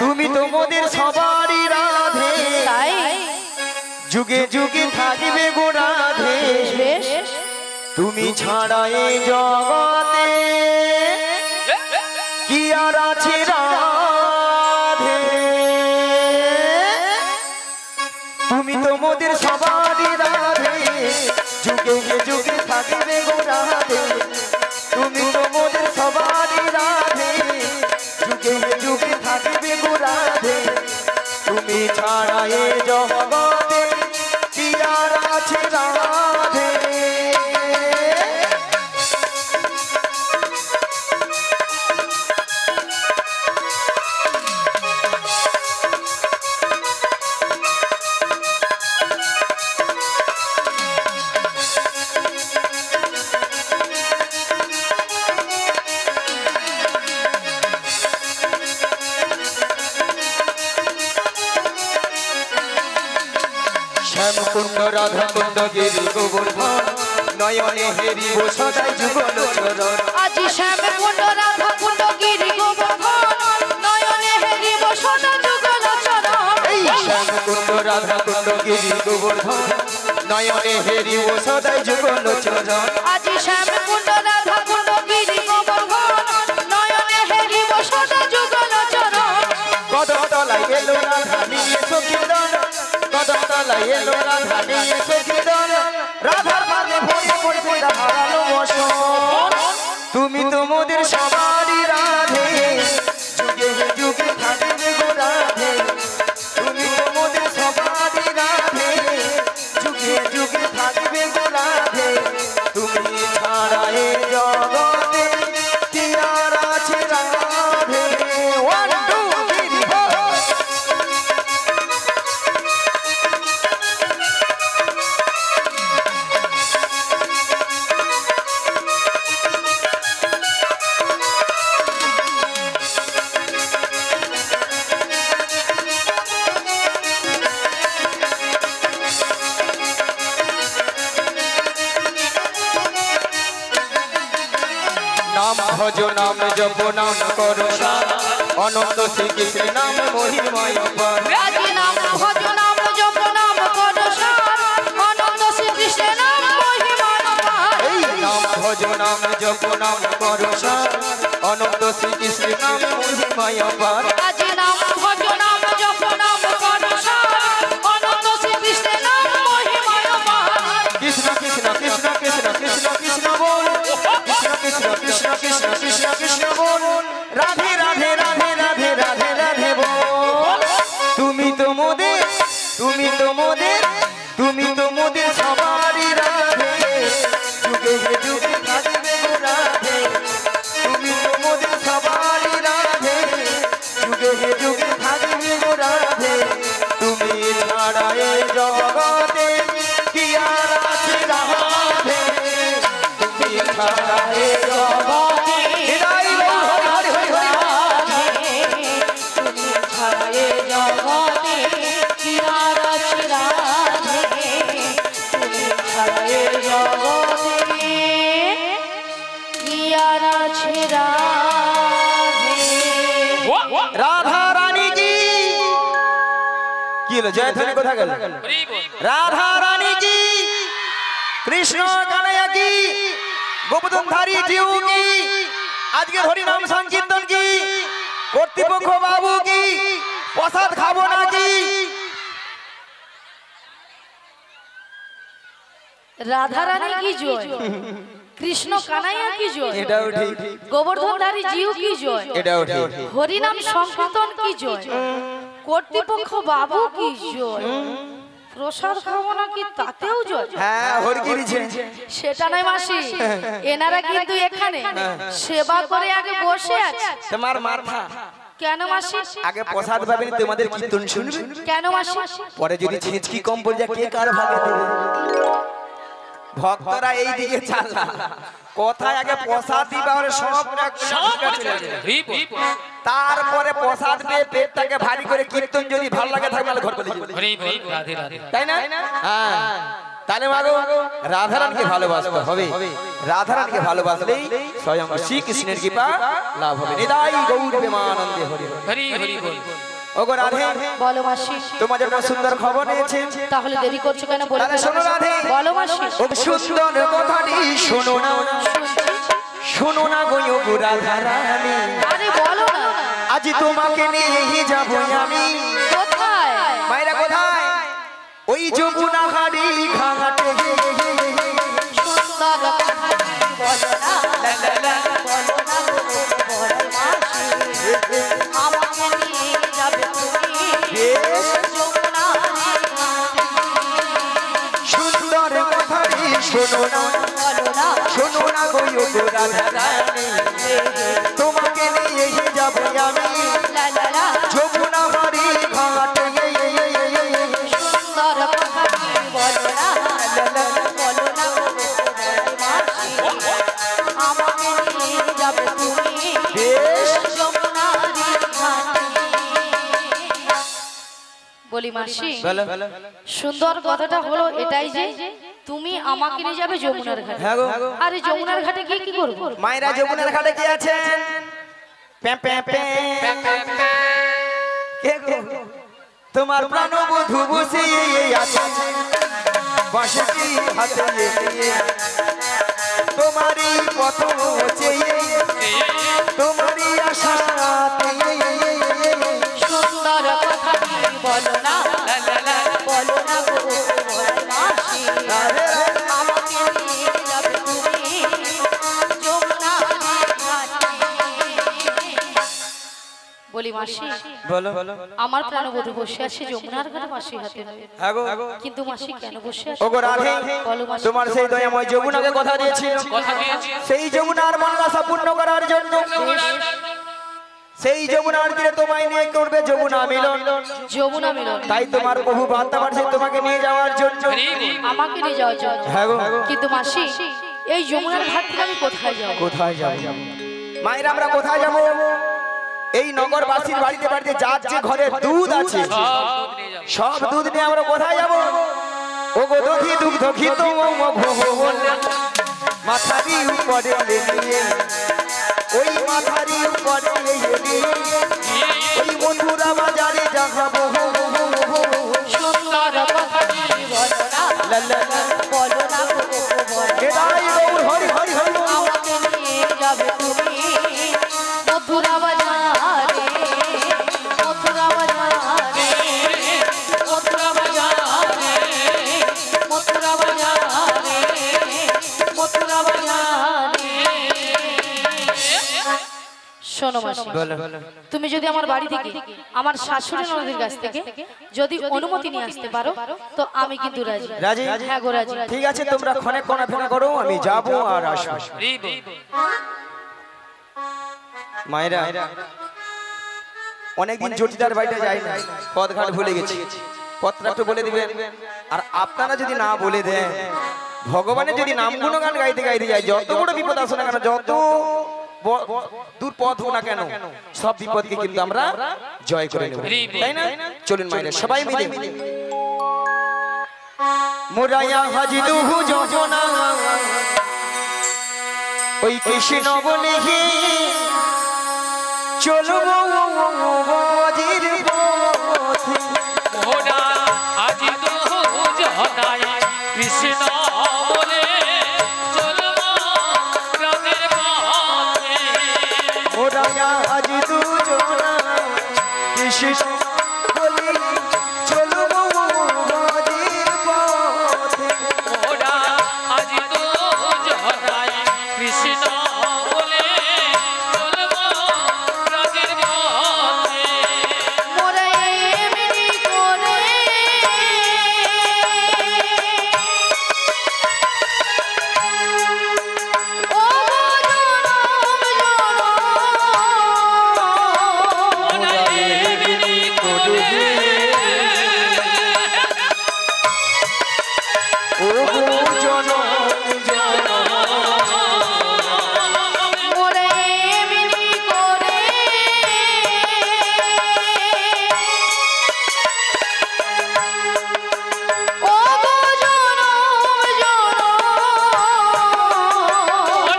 তুমি তো মোদের সবারই রাধে তাই যুগে যুগে থাকিবে গো রাধে বেশ তুমি ছাড়া এই জগতে কি আর আছে রাধে তুমি তো মোদের সবারই রাধে যুগে যুগে থাকিবে গো রাধে তুমি তো মোদের সবারই রাধে যুগে যুগে থাকিবে গো রাধে তুমি ছাড়া এই জগতে কি আর আছে রাধে শ্যামকুণ্ড রাধা কুণ্ড গিরি গোবর্ধন নয়নে হেরিব সদাই যুগল চরণ আজি শ্যাম কুণ্ড রাধা কুণ্ড গিরি গোবর্ধন নয়নে হেরিব সদা যুগল চরণ এই শ্যামকুণ্ড রাধা কুণ্ড গিরি গোবর্ধন নয়নে হেরিব সদাই যুগল চরণ আজি শ্যাম কুণ্ড রাধা কুণ্ড গিরি গোবর্ধন নয়নে হেরিব সদা যুগল চরণ কদম তলায় এলো রাধা নিয়ে সখীদন কদম তলায় এলো রাধা নিয়ে সখীদন রাধার মাঝে ভরে পড়ছে হারালো বসন তুমি তো মোদের সবারই রাধে যুগে যুগে থাকিবে গো রাধে তুমি তো মোদের সবারই রাধে যুগে যুগে থাকিবে গো রাধে তুমি ছাড়া এ জগতে কি আর আছে Radhe one two three four ভজ নাম জপ নাম করো অনন্ত শ্রীকৃষ্ণ নাম মহিমায় অপার রাজি নাম ভজ নাম জপ নাম করো অনন্ত শ্রীকৃষ্ণ নাম মহিমায় অপার এই নাম ভজ নাম জপ নাম করো অনন্ত শ্রীকৃষ্ণ নাম মহিমায় অপার রাজি নাম ভজ নাম জপ নাম করো অনন্ত শ্রীকৃষ্ণ নাম মহিমায় অপার কৃষ্ণ কৃষ্ণ কৃষ্ণ কৃষ্ণ কৃষ্ণ কৃষ্ণ বল কৃষ্ণ কৃষ্ণ কৃষ্ণ কৃষ্ণ কৃষ্ণ কৃষ্ণ বল রাধে রাধে রাধে রাধে রাধে রাধে বল তুমি তো মোদের তুমি তো মোদের তুমি তো মোদের সবারই রাধে যুগে যুগে থাকবে গো রাধে তুমি তো মোদের সবারই রাধে যুগে যুগে থাকবে গো রাধে তুমি ছাড়া এই জগতে কি আর আছে রাধে তুমি ছাড়া এই জগতে হৃদয় বল হরি হরি হরি হরি তুমি ছাড়া এ জগতে কি আর আছে রাধে তুমি ছাড়া এ জগতে কি আর আছে রাধে রাধা রানী কি কি হলো জয়ধ্বনি কোথা গেল রাধা রানী কি কৃষ্ণ কানাইয়া কি গোবর্ধনধারী জিউ কি আজকে হরি নাম সংকীর্তন কি কর্তৃপক্ষ বাবু কি প্রসাদ খাবো নাকি রাধা রানী কি জয় কৃষ্ণ কানাইয়া কি জয় এটাও ঠিক গোবর্ধনধারী জিউ কি জয় এটাও ঠিক হরিনাম সংকীর্তন কি জয় কর্তৃপক্ষ বাবু কি জয় প্রসাদ খাবো নাকি তাতেও জয় হ্যাঁ হরি গিরিছে সেটা নয় মাসি এনারা কিন্তু এখানে সেবা করে আগে বসে আছে তোমার মাথা কেন মাসি আগে প্রসাদ পাবেন তোমাদের কীর্তন শুনবে কেন মাসি পরে যদি ছিঁচকি কম পড়ে যায় কে কার ভাগে দেবে ভক্তরা এই দিকে চালা কোথায় আগে প্রসাদ দিবা হলে সব তারপরে প্রসাদ পেয়ে পেটটাকে ভারী করে কীর্তন যদি ভালো লাগে থাকে তাহলে ঘর চলে যাবে তাই না হ্যাঁ তাহলে মাগো রাধারানীকে ভালোবাসতে হবে রাধারানীকে ভালোবাসলেই স্বয়ং শ্রীকৃষ্ণের কৃপা লাভ হবে নিতাই গৌর প্রেমানন্দে হরি হরি হরি বল ওগো রাধে বলো মাসি তোমার জন্য সুন্দর খবর নিয়েছে তাহলে দেরি করছো কেন বলো তাহলে শোনো রাধে বলো মাসি ও সুন্দর কথাটি শোনো না শোনো না গো গো রাধারানী আরে বলো না আজ তোমাকে নিয়ে যাব আমি কোথায় মায়েরা কোথায় ওই যমুনা হাড়ি ঘাটে সুন্দর কথাটি বলো না বলো না বলো মাসি আমাকে নিয়ে যাবে তুমি যমুনার ঘাটে। সুন্দর কথাটি শোনো না বলো না শোনো না গো গো রাধারানী তোমাকে নিয়ে যাব আমি লা লা লা যমুনা হাড়ি ঘাটে সুন্দর কথাটি বলো না বলো না মাসি আমাকে নিয়ে যাবে তুমি যমুনার ঘাটে। বলি মাসি সুন্দর কথাটা হলো এটাই যে তুমি আমাকে নিয়ে যাবে যমুনার ঘাটে হ্যাঁ গো আরে যমুনার ঘাটে গিয়ে কি করবো মায়েরা যমুনার ঘাটে কি আছেন প্যাঁ প্যাঁ প্যাঁ কে গো তোমার প্রাণবধূ বসে আছে বাঁশি হাতে নিয়ে তোমারই পথ চেয়ে তোমারই আশাতে সুন্দর কথাটি বলো না বলো না গো মাসি আমাকে নিয়ে যাবে তুমি যমুনার ঘাটে। বলি মাসি বলো আমার প্রাণবধূ বসে আছে যমুনার ঘাটে মাসি হাতে নিয়ে। হ্যাঁ গো কিন্তু মাসি কেন বসে আছে ওগো রাধে বলো মাসি তোমার সেই দয়াময় যমুনাকে কথা দিয়েছিল কথা দিয়েছি সেই যমুনার মনোবাসা পূর্ণ করার জন্য সেই যমুনার তীরে তোমায় নিয়ে করবে যমুনা মিলন যমুনা মিলন তাই তোমার প্রভু বার্তা পাঠাচ্ছে তোমাকে নিয়ে যাওয়ার জন্য আমাকে নিয়ে যাওয়ার জন্য হ্যাঁ গো কিন্তু মাসি এই যমুনার ঘাট থেকে আমি কোথায় যাব কোথায় যাব মায়েরা আমরা কোথায় যাব এই নগরবাসীর বাড়িতে বাড়িতে যার যে ঘরে দুধ আছে সব দুধ নিয়ে আমরা কোথায় যাব ওগো দধি দুগ্ধ ঘিত মাথারি উপরে নিয়ে ওই মাথারি উপরে ওই মথুরা বাজারে যাবো সুন্দর কথা বলো না বলো না এটাই গৌর হরি হরি হরি আমাকে নিয়ে যাবে তুমি মথুরা বাজারে মথুরা বাজারে মথুরা বাজারে মথুরা বাজারে মথুরা বাজারে শোনো মাসি তুমি যদি আমার বাড়ি থেকে আমার শাশুড়ি ননদের কাছ থেকে যদি অনুমতি নিয়ে আসতে পারো তো আমি কিন্তু রাজি রাজি হ্যাঁ গো রাজি ঠিক আছে তোমরা ক্ষণে কোনা ফেনা করো আমি যাব আর আসবো মায়েরা অনেকদিন জটিলার বাড়িতে যাই না পথঘাট ভুলে গেছি পথটা একটু বলে দিবেন আর আপনারা যদি না বলে দেন ভগবানের যদি নাম গুণগান গাইতে গাইতে যায় যত বড় বিপদ আসে না কেন যত দূর পথ হোক না কেন সব বিপদকে কিন্তু আমরা জয় করে নেব তাই না চলুন মায়েরা সবাই মিলে মোরায়া হাজি দুহু যোজনা ওই কৃষ্ণ বলে হে চলবো বাজির পথে মোরা আজি দুহু যোজনায় কৃষ্ণ বলে চলবো রামের পথে মোরায়া হাজি দুহু যোজনা কৃষ্ণ বলে চলবো বাজির পথে মোরা আজি দুহু যোজনায় কৃষ্ণ বলে চলবো রামের পথে মোরা এমনি করে ও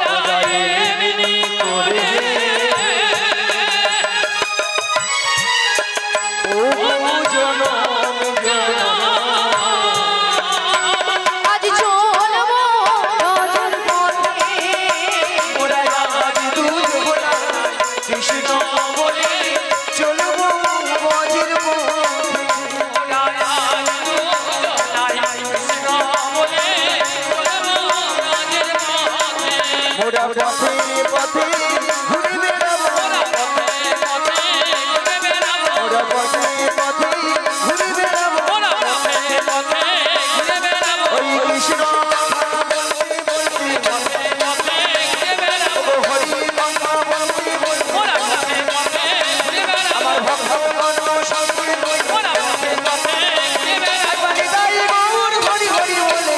মোরা এমনি করে ও গো জনম আজ চলবো নজর পথে কৃষ্ণ বলে চলবো বাজির মোরা পথে পথে ঘুরে বেড়াবো মোরা পথে পথে ঘুরে বেড়াবো ওই কৃষ্ণ হরি কথা বলতে বলতে আমার ভগবান সঙ্গে গাই গৌর হরি হরি বলে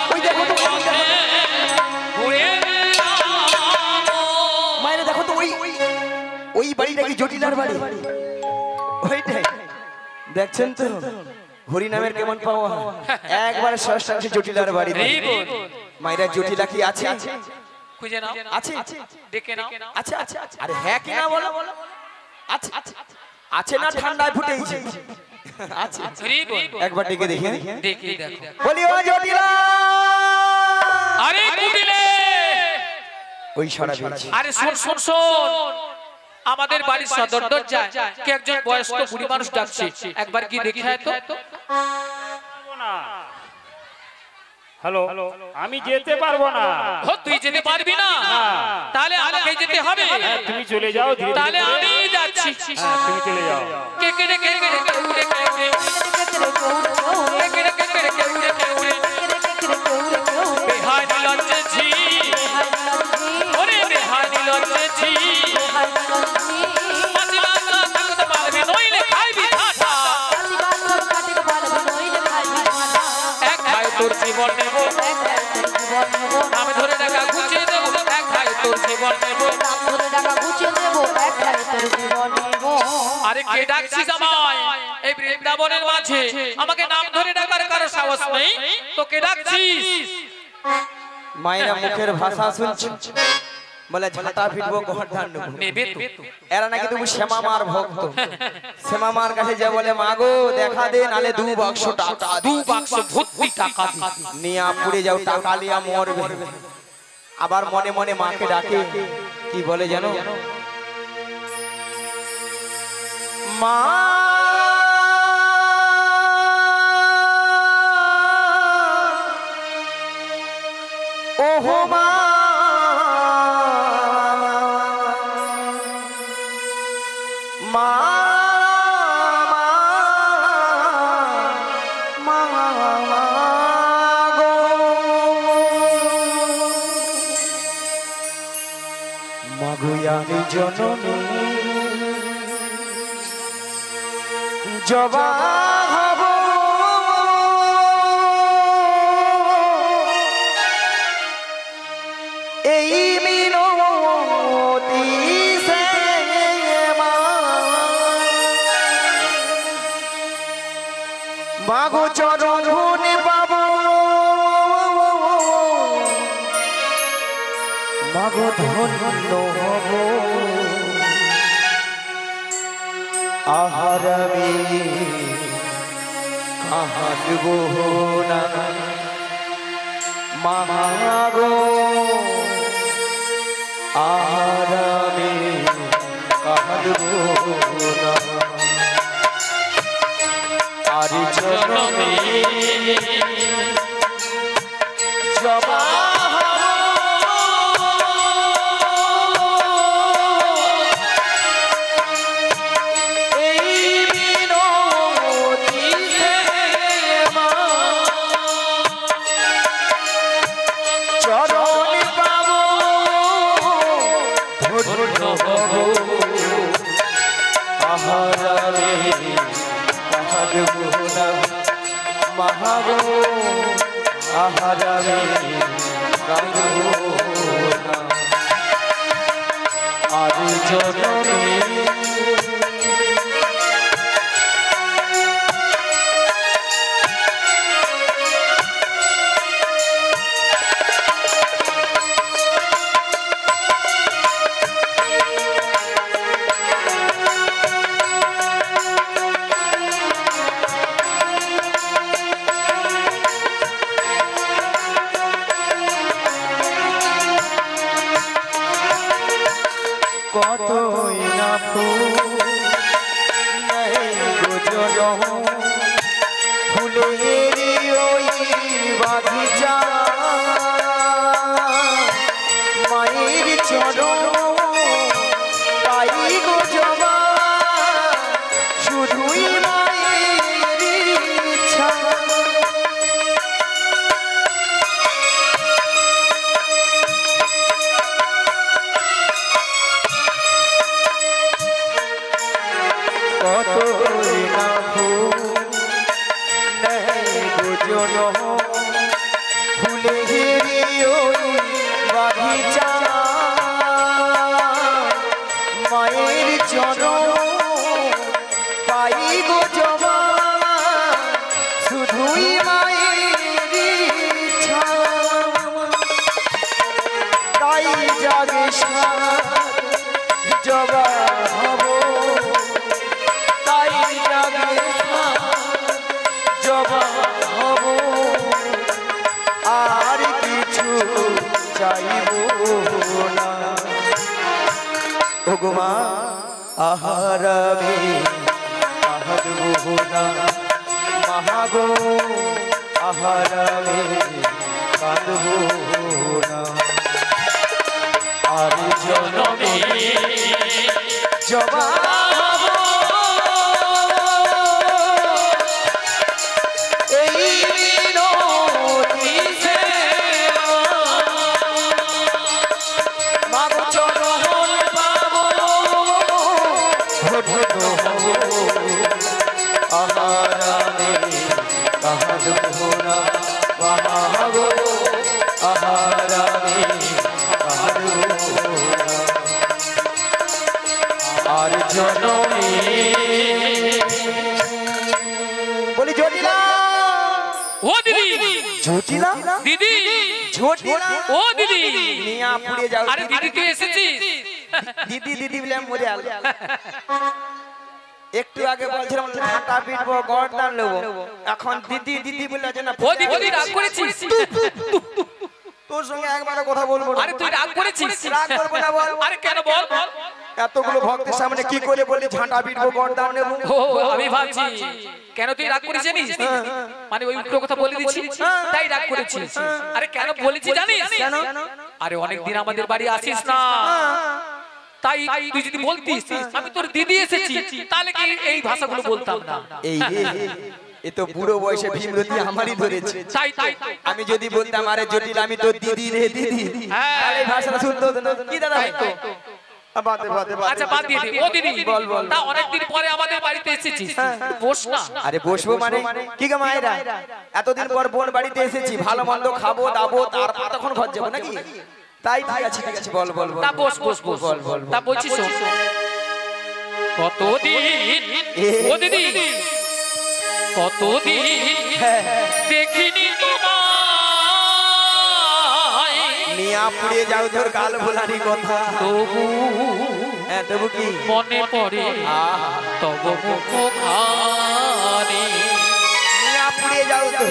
ওই দেখো তো মায়েরা দেখো তো ওই ওই বাড়িটা কি জটিলার বাড়ি ওইটাই দেখছেন তো হরি নামের কেমন পাওয়া একবার ষষ্ঠাংশে জটিলার বাড়ি মায়েরা জটিলা কি আছে খুঁজে নাও আছে ডেকে নাও আচ্ছা আচ্ছা আরে হ্যাঁ কি না বলো আছে আছে না ঠান্ডায় ফুটেছে আছে একবার ডেকে দেখি দেখি দেখো বলি ও জটিলা আরে কুটিলে ওই সারা বেরিয়েছে আরে শোন শোন শোন আমাদের বাড়ির সদর দরজায় কে একজন বয়স্ক বুড়ি মানুষ ডাকছে একবার কি দেখে আয় তো হ্যালো আমি যেতে পারবো না ও তুই যেতে পারবি না তাহলে আমাকে যেতে হবে তুমি চলে যাও ধীরে ধীরে তাহলে আমি যাচ্ছি তুমি চলে যাও কে কে রে কে কে রে কে উড়ে কে উড়ে কে কে রে কে কে রে কে উড়ে কে উড়ে বেহাই লজ্জে ঝি ওরে বেহাই লজ্জে ঝি মাছিলা থাকতে পারবি নইলে খাইবি ঠাটা এক ভাই তোর জীবন নেব আমি ধরে টাকা গুছিয়ে দেব এক ভাই তোর জীবন নেব আরে কে ডাকছিস আমায় এই বৃন্দা বৃন্দাবনের মাঝে আমাকে নাম ধরে ডাকার কারো সাহস নেই, তোকে ডাকছিস। মায়েরা মুখের ভাষা শুনছি, বলে ঝাঁটা ফিটবো গর্দান নেবে তো। এরা নাকি তুমি শ্যামা মার ভক্ত। শ্যামা মার কাছে যা বলে, মা গো দেখা দে, নালে 2 বাক্স টাকা, 2 বাক্স ভর্তি টাকা নিয়ে পুড়ে যাও, টাকা লিয়া মরবে। আবার মনে মনে মাকে ডাকে, কি বলে জানো? মা ওহো মা, মা গো, মাগুয়ানি জননী জবা হব, এই মিনতি সে মা, মাগো চরণ পাব, মাগো ধন্য হব, আহারবে কাহাদব না, মাগো আহারবে কাহাদব না, আর জনমে জবা মহাগো আহারে আর জননী কতই না ফুলের ওই বাগিচা, মায়ের চরণ পাই গো জবা, শুধুই মায়ের ইচ্ছা। কতই না ফুলের ওই বাগিচা, মায়ের চরণ পাই গো জবা, শুধুই মায়ের ইচ্ছা। তাই জাগে জবা হব, তাই জাগে জবা হব, আর কিছু চাইব না। ওগো মা আহারবে কাহাদব না, মাগো আহারবে কাঁদব না, আর জনমে জবা আর জনমে জটিলা দিদি জটিলা ও দিদি নিয়া পুড়ে যাও আরে দিদি তুই এসেছিস দিদি দিদি বলে মরে আল একটু আগে বলছিলাম ঝাঁটা পিটবো গর্দান নেবো এখন দিদি দিদি বলে যে না ও দিদি তুই রাগ করেছিস তোর সঙ্গে একবারও কথা বলবো না আরে তুই রাগ করেছিস রাগ করবো না বল আরে কেন বল এতগুলো ভক্তের সামনে কি করে বলি ঝাঁটা পিটবো গর্দান নেবো ও আমি ভাবছি কেন তুই রাগ করেছিস জানিস মানে ওই উল্টো কথা বলে দিচ্ছি তাই রাগ করেছিস আরে কেন বলেছি জানিস কেন আরে অনেকদিন আমাদের বাড়ি আসিস না তাই তুই যদি বলতিস আমি তোর দিদি এসেছি তাহলে কি এই ভাষাগুলো বলতাম না এই রে এ তো বুড়ো বয়সে ভীমরতি আমারই ধরেছে তাই তাই আমি যদি বলতাম আরে জটিল আমি তো দিদি রে দিদি তাহলে এই ভাষাটা শুনতে হতো না কি দাদা ভাই আচ্ছা বাদ দিয়ে দে ও দিদি বল বল তা অনেকদিন পরে আমাদের বাড়িতে এসেছিস বস না আরে বসবো মানে কি গো মায়েরা এতদিন পর বোন বাড়িতে এসেছি ভালো মন্দ খাবো দাবো তারপর তখন ঘর যাবো নাকি তাই ঠিক আছে বল বল বল তা বস বস বস বল বল তা বলছিস কতদিন ও দিদি কতদিন দেখিনি তোমায় নিয়া পুড়ে যাও তোর গাল ভোলারি কথা তবু হ্যাঁ তবু কি মনে পড়ে তবু মুখখানি নিয়া পুড়ে যাও তো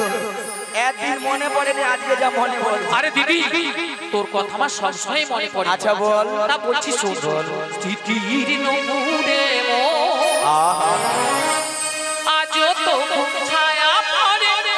একদিন মনে পড়ে না আজকে যা মনে পড়ে আরে দিদি তোর কথা আমার সবসময় মনে পড়ে আচ্ছা বল তা বলছি শোন স্মৃতির নমুনে আজও তো ছায়া পড়ে না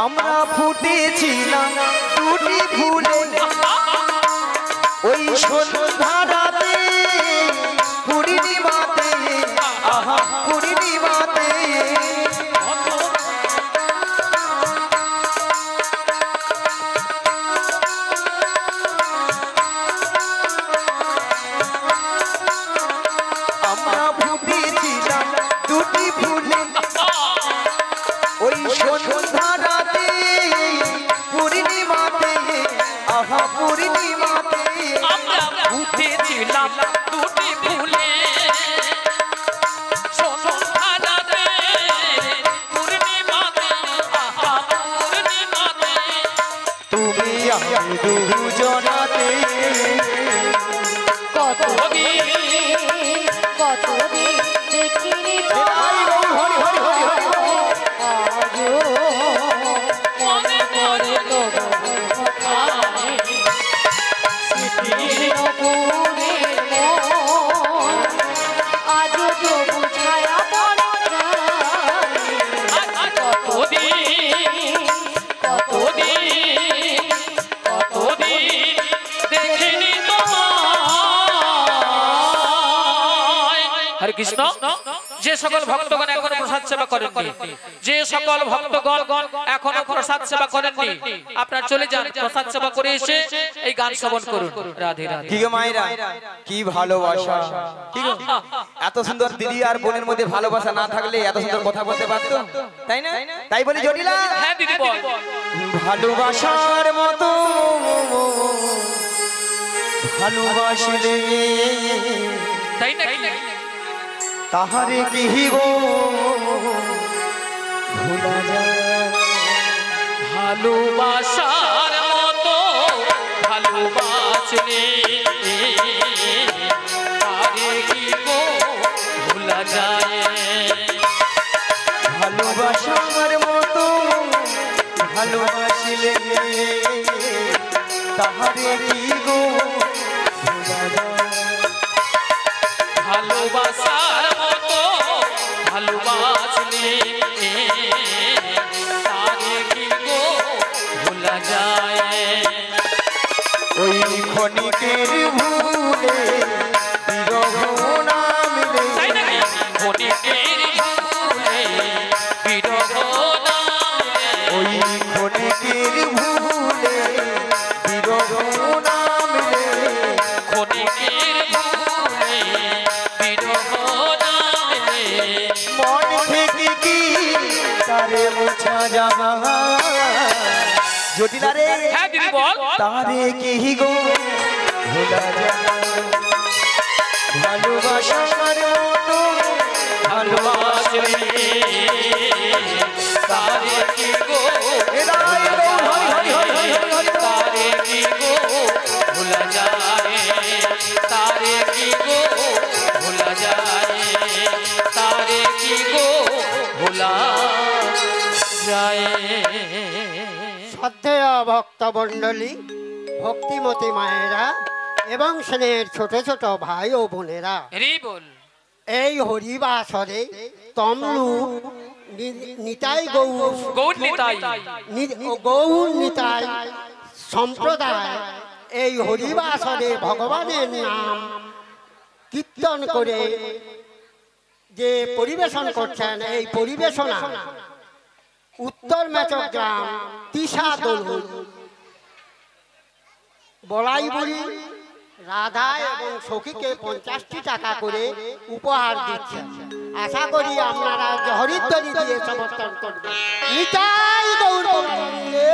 আমরা ফুটেছিলাম দুটি ফুলে ওই সন্ধ্যারাতে পূর্ণিমাতে আহা পূর্ণিমাতে আমরা ফুটেছিলাম দুটি ফুলে ওই সন্ধ্যারাতে পূর্ণিমাতে আহা পূর্ণিমাতে আমরা উঠেছিলাম দুটি ফুলে সন্ধ্যারাতে পূর্ণিমাতে আহা পূর্ণিমাতে তুমি আমি দুজনাতে কতদিন দেখিনি হরি হরি হরি হরি হরি মনে পড়ে হরে কৃষ্ণ যে সকল ভক্তগণ এখনো প্রসাদ সেবা করেননি যে সকল ভক্তগণ এখনো প্রসাদ সেবা করেননি আপনারা চলে যান প্রসাদ সেবা করে এসে এই গান শ্রবণ করুন রাধে রাধে কি গো মায়েরা কি ভালোবাসা কি গো এত সুন্দর দিদি আর বোনের মধ্যে ভালোবাসা না থাকলে এত সুন্দর কথা বলতে পারতো তাই না তাই বলি জটিলা হ্যাঁ দিদি বল ভালোবাসার মতো ভালোবাসলে তাই না তাহারে কি গো ভোলা যায় ভালোবাসার মতো ভালোবাসলে আরে কি গো ভোলা যায় ভালোবাসার তাহারে কি গো ভোলা যায়। ভালোবাসার মতো ভালোবাসলে তারে কি গো ভোলা যায়। ওই ক্ষণিকের ভুলে বিরহ নামলে তাই নাকি ক্ষণিকের ভুলে বিরহ নামে, ওই ক্ষণিকের ভুলে বিরহ নামলে ক্ষণিকের ভুলে বিরহ নামে, মন থেকে কি তারে মোছা যাবা জটিলা রে হ্যাঁ দিদি বল। তারে কি গো ভোলা যায়। ভালোবাসার মতো ভালোবাসলে তারে কি গো তারে কি গো ভোলা যায়, তারে কি গো ভোলা যায়, তারে কি গো ভোলা যায়। শ্রদ্ধেয় ভক্তমণ্ডলী, ভক্তিমতী মায়েরা এবং স্নেহের ছোট ছোট ভাই ও বোনেরা, হরি বল। এই হরিবাসরে তমলু নিতাই গৌর গৌর নিতাই গৌর নিতাই সম্প্রদায় এই হরিবাসরে ভগবানের নাম কীর্তন করে যে পরিবেশন করছেন, এই পরিবেশনা উত্তর মেচক গ্রাম তিসা দলুন বলাই বুড়ি রাধা এবং সখীকে 50টি টাকা করে উপহার দিচ্ছে। আশা করি আপনারা হরিদ্বরি দিয়ে সমর্থন করবেন। নিতাই গৌর বন্দে।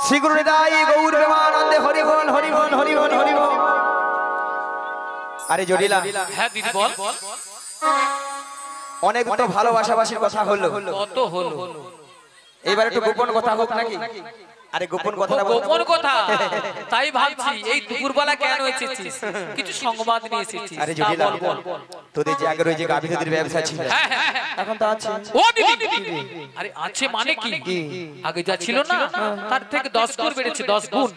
শ্রী গুরু নিতাই গৌর প্রেমানন্দে হরি বল হরি বল হরি বল হরি বল। আরে জটিলা, হ্যাঁ দিদি বল। অনেক তো ভালোবাসাবাসির কথা হলো, কত হলো, এবার একটু গোপন কথা হোক নাকি? আরে গোপন কথাটা বল। গোপন কথা তাই ভাবছি এই দুপুরবেলা কেন এসেছিস, কিছু সংবাদ নিয়ে এসেছিস। আরে তা জটিলা, বল বল। তোদের যে আগের ওই যে গাভী দুধের ব্যবসা ছিল হ্যাঁ, হ্যাঁ, হ্যাঁ। এখন তো আছে। ও দিদি, আরে আছে মানে কি, আগে যা ছিল না তার থেকে 10 গুণ বেড়েছে, 10 গুণ।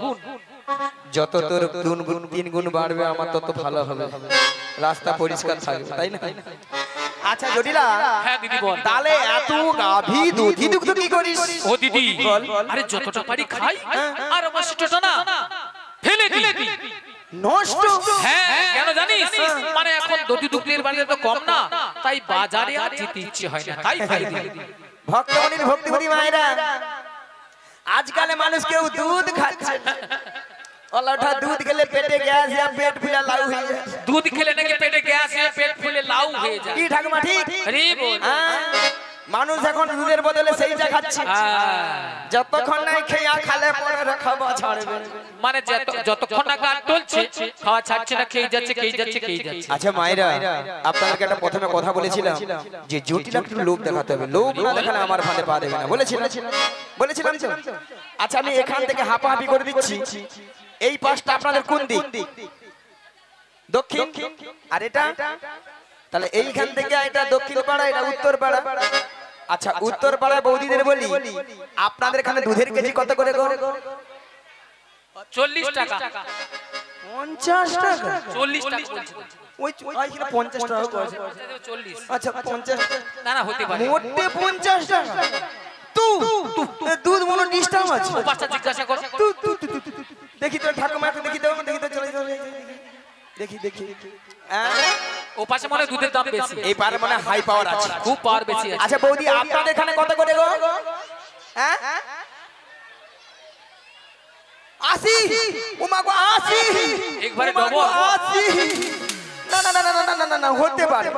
যত তোর 3 গুণ বাড়বে আমার তত ভালো হবে, রাস্তা পরিষ্কার থাকবে, তাই না? আচ্ছা জটিলা, হ্যাঁ দিদি বল। তাহলে এত গাভী দুধি দুগ্ধ কি করিস? ও দিদি বল। আরে যতটা পারি খাই আর আমার সেটা না ফেলে দিই। নষ্ট? হ্যাঁ কেন জানিস, মানে এখন দধি দুগ্ধের বাজার তো কম না, তাই বাজারে আর যেতে ইচ্ছে হয় না, তাই ফেলে দিই। ভক্তমণির ভক্তিমতী মায়েরা, আজকালে মানুষ কেউ দুধ খাচ্ছে না। অলটা দুধ খেলে পেটে গ্যাস या পেট ফুলে লাউ হয়ে যায়। দুধ খেলে নাকি পেটে গ্যাস হয়, পেট ফুলে লাউ হয়ে যায়। কি ঠাকুমা ঠিক? আরে বল। মানুষ এখন দুধের বদলে সেইটা খাচ্ছে। যতক্ষণ নাই খেয়া খালে পরে রাখাবো ছাড়বে। মানে যতক্ষণ না গান চলছে খাওয়া ছাড়ছে না, খেয়ে যাচ্ছে খেয়ে যাচ্ছে খেয়ে যাচ্ছে। আচ্ছা মায়েরা, আপনাদেরকে একটা প্রথমে কথা বলেছিলাম যে জটিল একটু লোভ দেখাতে হবে, লোভ না দেখালে আমার ফাঁদে পা দেবে না, বলেছিলাম তো। আচ্ছা আমি এখান থেকে হাঁপাহাঁপি করে দিচ্ছি, এই পাশটা আপনাদের কোন দিক? দক্ষিণ। আর এটা তাহলে এইখান থেকে এটা দক্ষিণ পাড়া, এটা উত্তর পাড়া। আচ্ছা উত্তর পাড়ায় বৌদিদের বলি, আপনাদের এখানে দুধের কেজি কত করে গো? 40 টাকা। 50 টাকা? 40 টাকা বলছি। ওই ওইখানে 50 টাকা করেছে। 40। আচ্ছা 50 না না হতে পারে। মোটে 50 টাকা? দুধ মনে ডিস্টার্ব আছে। ও পাঁচটা জিজ্ঞাসা কর। দেখি তো ঠাকুমা, একটু দেখি তো চলে দেখি। ও পাশে মনে হয় দুধের দাম বেশি, এই পারে মানে হাই পাওয়ার আছে, খুব পাওয়ার বেশি আছে। আচ্ছা বৌদি আপনাদের এখানে কত করে গো? হ্যাঁ 80? ও মা গো 80? একবারে ও মা গো, ডবল। 80? না হতে পারে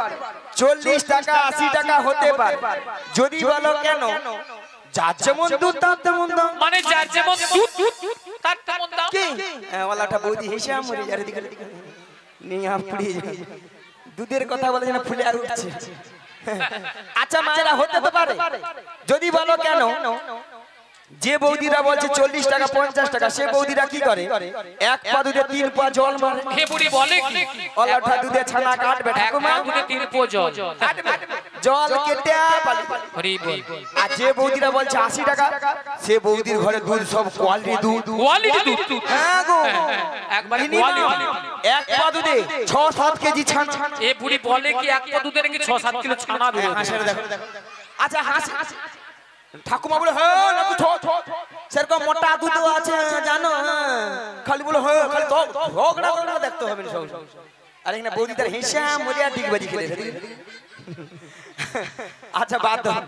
40 টাকা 80 টাকা হতে পারে, যদি বলো কেন যার যেমন দুধ তার তেমন দাম। মানে যার যেমন দুধ তার তেমন দাম। কি ওলাটা বৌদি হিসাব মরে যারে দিকে নিয়ে আপড়ি দুধের কথা বলে যেন ফুলে আর উঠছে। আচ্ছা মায়েরা হতে তো পারে, যদি বলো কেন যে বৌদিরা বলছে 40 টাকা 50 টাকা সে বৌদিরা কি করে এক পা দুধে 3 পা জল মারে হে বুড়ি বলে কি অলাঠা দুধে ছানা কাটবে এক ঠাকুমা পা দুধে 3 পো জল জল কেটে পালি হরি বল আর যে বৌদিরা বলছে 80 টাকা সে বৌদির ঘরে দুধ সব কোয়ালিটি দুধ কোয়ালিটি দুধ হ্যাঁ গো একবারে মিনিমাম কোয়ালিটি এক পা দুধে 6-7 কেজি ছানা এ বুড়ি বলে কি এক পা দুধে নাকি 6-7 কিলো ছানা বেরোয় হাসিটা দেখো আচ্ছা হাসি ঠাকুমা বলে হ্যাঁ নাকি সেরকম মোটা দুধ আছে জানো খালি বলে হ্যাঁ খালি তো ঝগড়া দেখতে হবে সব আর এখানে বৌদি তার হিসা মরিয়া ডিগবাজি খেলে আচ্ছা বাদ দাও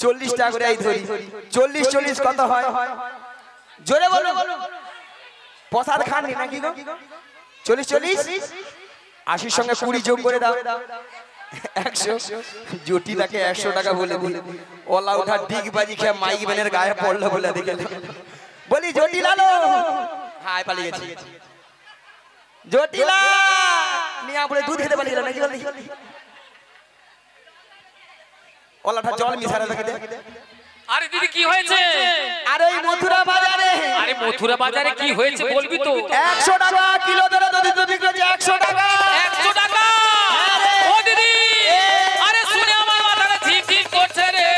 40 টাকা করে এই ধরি 40 কত হয় জোরে বলো প্রসাদ খাননি নাকি গো 40 80 সঙ্গে 20 যোগ করে দাও 100 জটিলাকে 100 টাকা বলে দিল ওলা উঠা ডিগবাজি খেয়ে মাইক ব্যানের গায়ে পড়লো বলে দিকে বলি জটিলা লো হাই পালিয়ে গেছি জটিলা মিয়া বলে দুধ খেতে পালিয়ে গেল নাকি বলি ওলাটা জল মিশারে দেখে দে আরে দিদি কি হয়েছে আরে এই মথুরা বাজারে আরে মথুরা বাজারে কি হয়েছে বলবি তো 100 টাকা কিলো ধরে দুধ বিক্রি হচ্ছে 100 টাকা 100 টাকা ও দিদি আরে শুনে আমার মাথাটা ঝিমঝিম করছে রে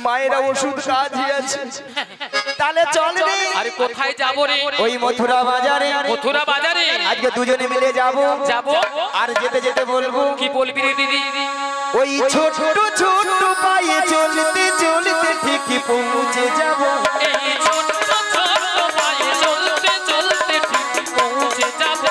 মায়েরা ওষুধ কাজই আছে তাহলে চল রে আরে কোথায় যাব রে ওই মথুরা বাজারে আজকে দুজনে মিলে যাব আর যেতে যেতে বলবো কি বলবি রে দিদি ওই ছোট ছোট পায়ে চলতে চলতে ঠিকই পৌঁছে যাব এই ছোট ছোট পায়ে চলতে চলতে ঠিক পৌঁছে যাব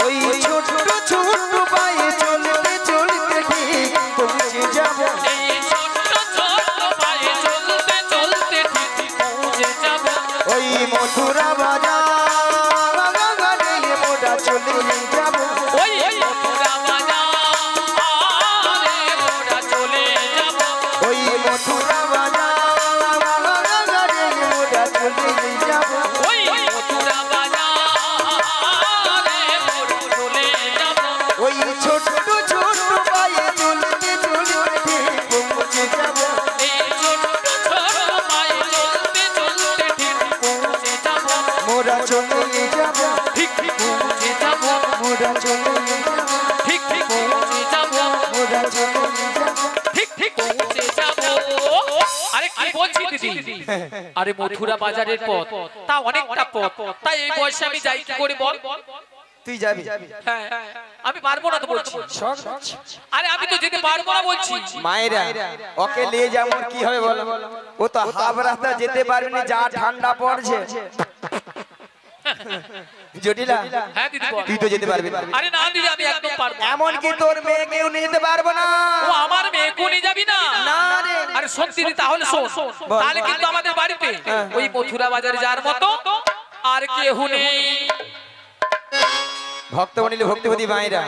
ওই ছোট ছোট পায়ে চলতে চলতে ঠিক পৌঁছে যাব এই ছোট ছোট পায়ে চলতে চলতে ঠিক পৌঁছে যাব ওই মথুরা বাজারে মোরা চলে যাব ওই মথুরা বাজারে মোরা চলে যাব ওই মথুরা বাজারে মোরা চলে যাব ওই মথুরা বাজারে মোরা চলে যাব ওই ছোট ছোট পায়ে চলতে চলতে পৌঁছে যাব এই ছোট ছোট পায়ে চলতে চলতে ঠিক পৌঁছে যাব মোরা চলে যাব ঠিক পৌঁছে যাব মোরা চলে যাব ঠিক পৌঁছে যাব মোরা চলে যাব ঠিক পৌঁছে যাব আরে কি বলছি দিদি আরে মথুরা বাজারের পথ তা অনেকটা পথ তাই এই বয়সে আমি যাই কি করে বল তুই যাবি হ্যাঁ আমি পারবো না তো বলছি আরে আমি তো যেতে পারবো না বলছি মায়েরা ওকে নিয়ে যেমন কি হবে বলো ও তো হাফ রাস্তা যেতে পারবে না যা ঠান্ডা পড়ছে জটিলা হ্যাঁ দিদি বল তুই তো যেতে পারবি না আরে না দিদি আমি একদম পারবো না। এমন কি তোর মেয়েকেও নিয়ে যেতে পারবো না ও আমার মেয়ে কোনি যাবি না না রে আরে সত্যি দিদি তাহলে শোন তাহলে কিন্তু আমাদের বাড়িতে ওই মথুরা বাজারে যাওয়ার মতো আর কেউ নেই ভক্তমণি ভক্তিপতি মায়েরা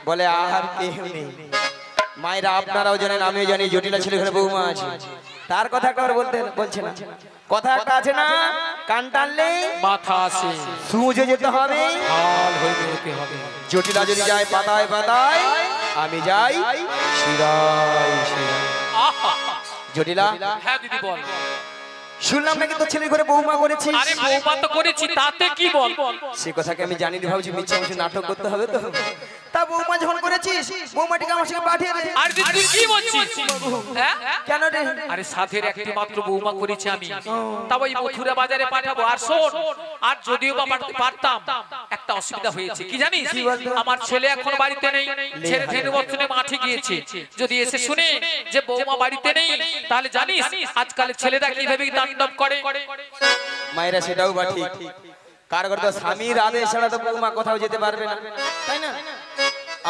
বলে আর কেউ নেই মায়েরা আপনারাও জানেন আমিও জানি জটিলা ছেলে ঘরে বৌমা আছে তার কথা একবার বলছে না কথা একটা আছে না কান টানলে মাথা আসে সুজে যেতে হবে হাল হয়ে যেতে হবে জটিলা যদি যায় পাতায় পাতায় আমি যাই শিরায় শিরায় আহা! জটিলা হ্যাঁ দিদি বল শুনলাম নাকি তোর ছেলে ঘরে বৌমা করেছিস আরে বৌমা তো করেছি তাতে কি বল সে কথাকে আমি জানি না ভাবছি মিথ্যা মিথ্যা নাটক করতে হবে তো তা বৌমা যখন করেছিস বৌমাটিকে আমার সঙ্গে পাঠিয়ে দে আর দিদি তুই কি বলছিস হ্যাঁ কেন রে আরে সাথের একটি মাত্র বৌমা করেছি আমি তাও ওই মথুরা বাজারে পাঠাবো আর শোন আর যদিও বা পাঠাতে পারতাম একটা অসুবিধা হয়েছে কি জানিস আমার ছেলে এখন বাড়িতে নেই ছেলে ধেনুবর্তনে মাঠে গিয়েছে যদি এসে শুনে যে বৌমা বাড়িতে নেই তাহলে জানিস আজকালের ছেলেরা কিভাবে তাণ্ডব করে মায়েরা সেটাও বা ঠিক কার ঘরে তো স্বামীর আদেশ ছাড়া তো বৌমা কোথাও যেতে পারবে না তাই না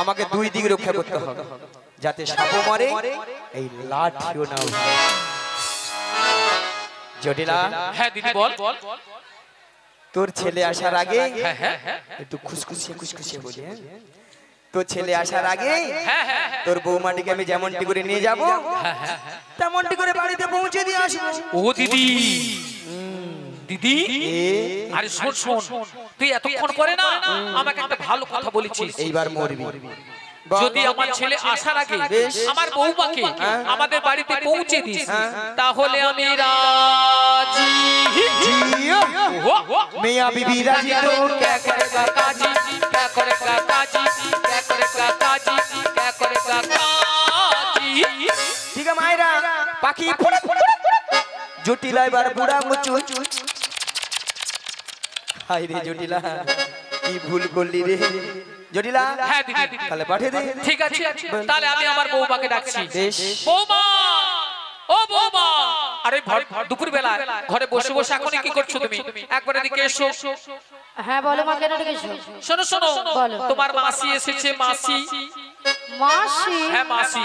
আমাকে দুই দিক রক্ষা করতে হবে যাতে সাপও মরে এই লাঠিও না উঠে জটিলা হ্যাঁ দিদি বল তোর ছেলে আসার আগে হ্যাঁ হ্যাঁ হ্যাঁ একটু খুশখুশিয়ে বলি হ্যাঁ তোর ছেলে আসার আগে হ্যাঁ হ্যাঁ তোর বৌমাটিকে আমি যেমনটি করে নিয়ে যাব তেমনটি করে বাড়িতে পৌঁছে দিয়ে আসবো ও দিদি দিদি আরে শোন শোন তুই এতক্ষণ পরে না আমাকে একটা ভালো কথা বলেছিস এইবার মরবি যদি আমার ছেলে আসার আগে আমার বউমাকে আমাদের বাড়িতে পৌঁছে দিস তাহলে আমি রাজি। মিয়া বিবি রাজি তো क्या करेगा काजी, क्या करेगा काजी, क्या करेगा काजी, क्या करेगा काजी। ঠিক আছে মায়েরা পাখি জটিলা এবার বুড়া মুচু হাই রে জটিলা কি ভুল করলি রে জটিলা। হ্যাঁ দিদি, তাহলে পাঠিয়ে দে। ঠিক আছে তাহলে আমি আমার বউমাকে ডাকছি। বেশ। বৌমা, ও বৌমা, আরে দুপুর বেলা ঘরে বসে বসে এখনই কি করছো তুমি? একবার এদিকে এসো। হ্যাঁ বলো মা, কেন ডেকেছো? শোনো শোনো, বলো। তোমার মাসি এসেছে। মাসি? মাসি? হ্যাঁ মাসি।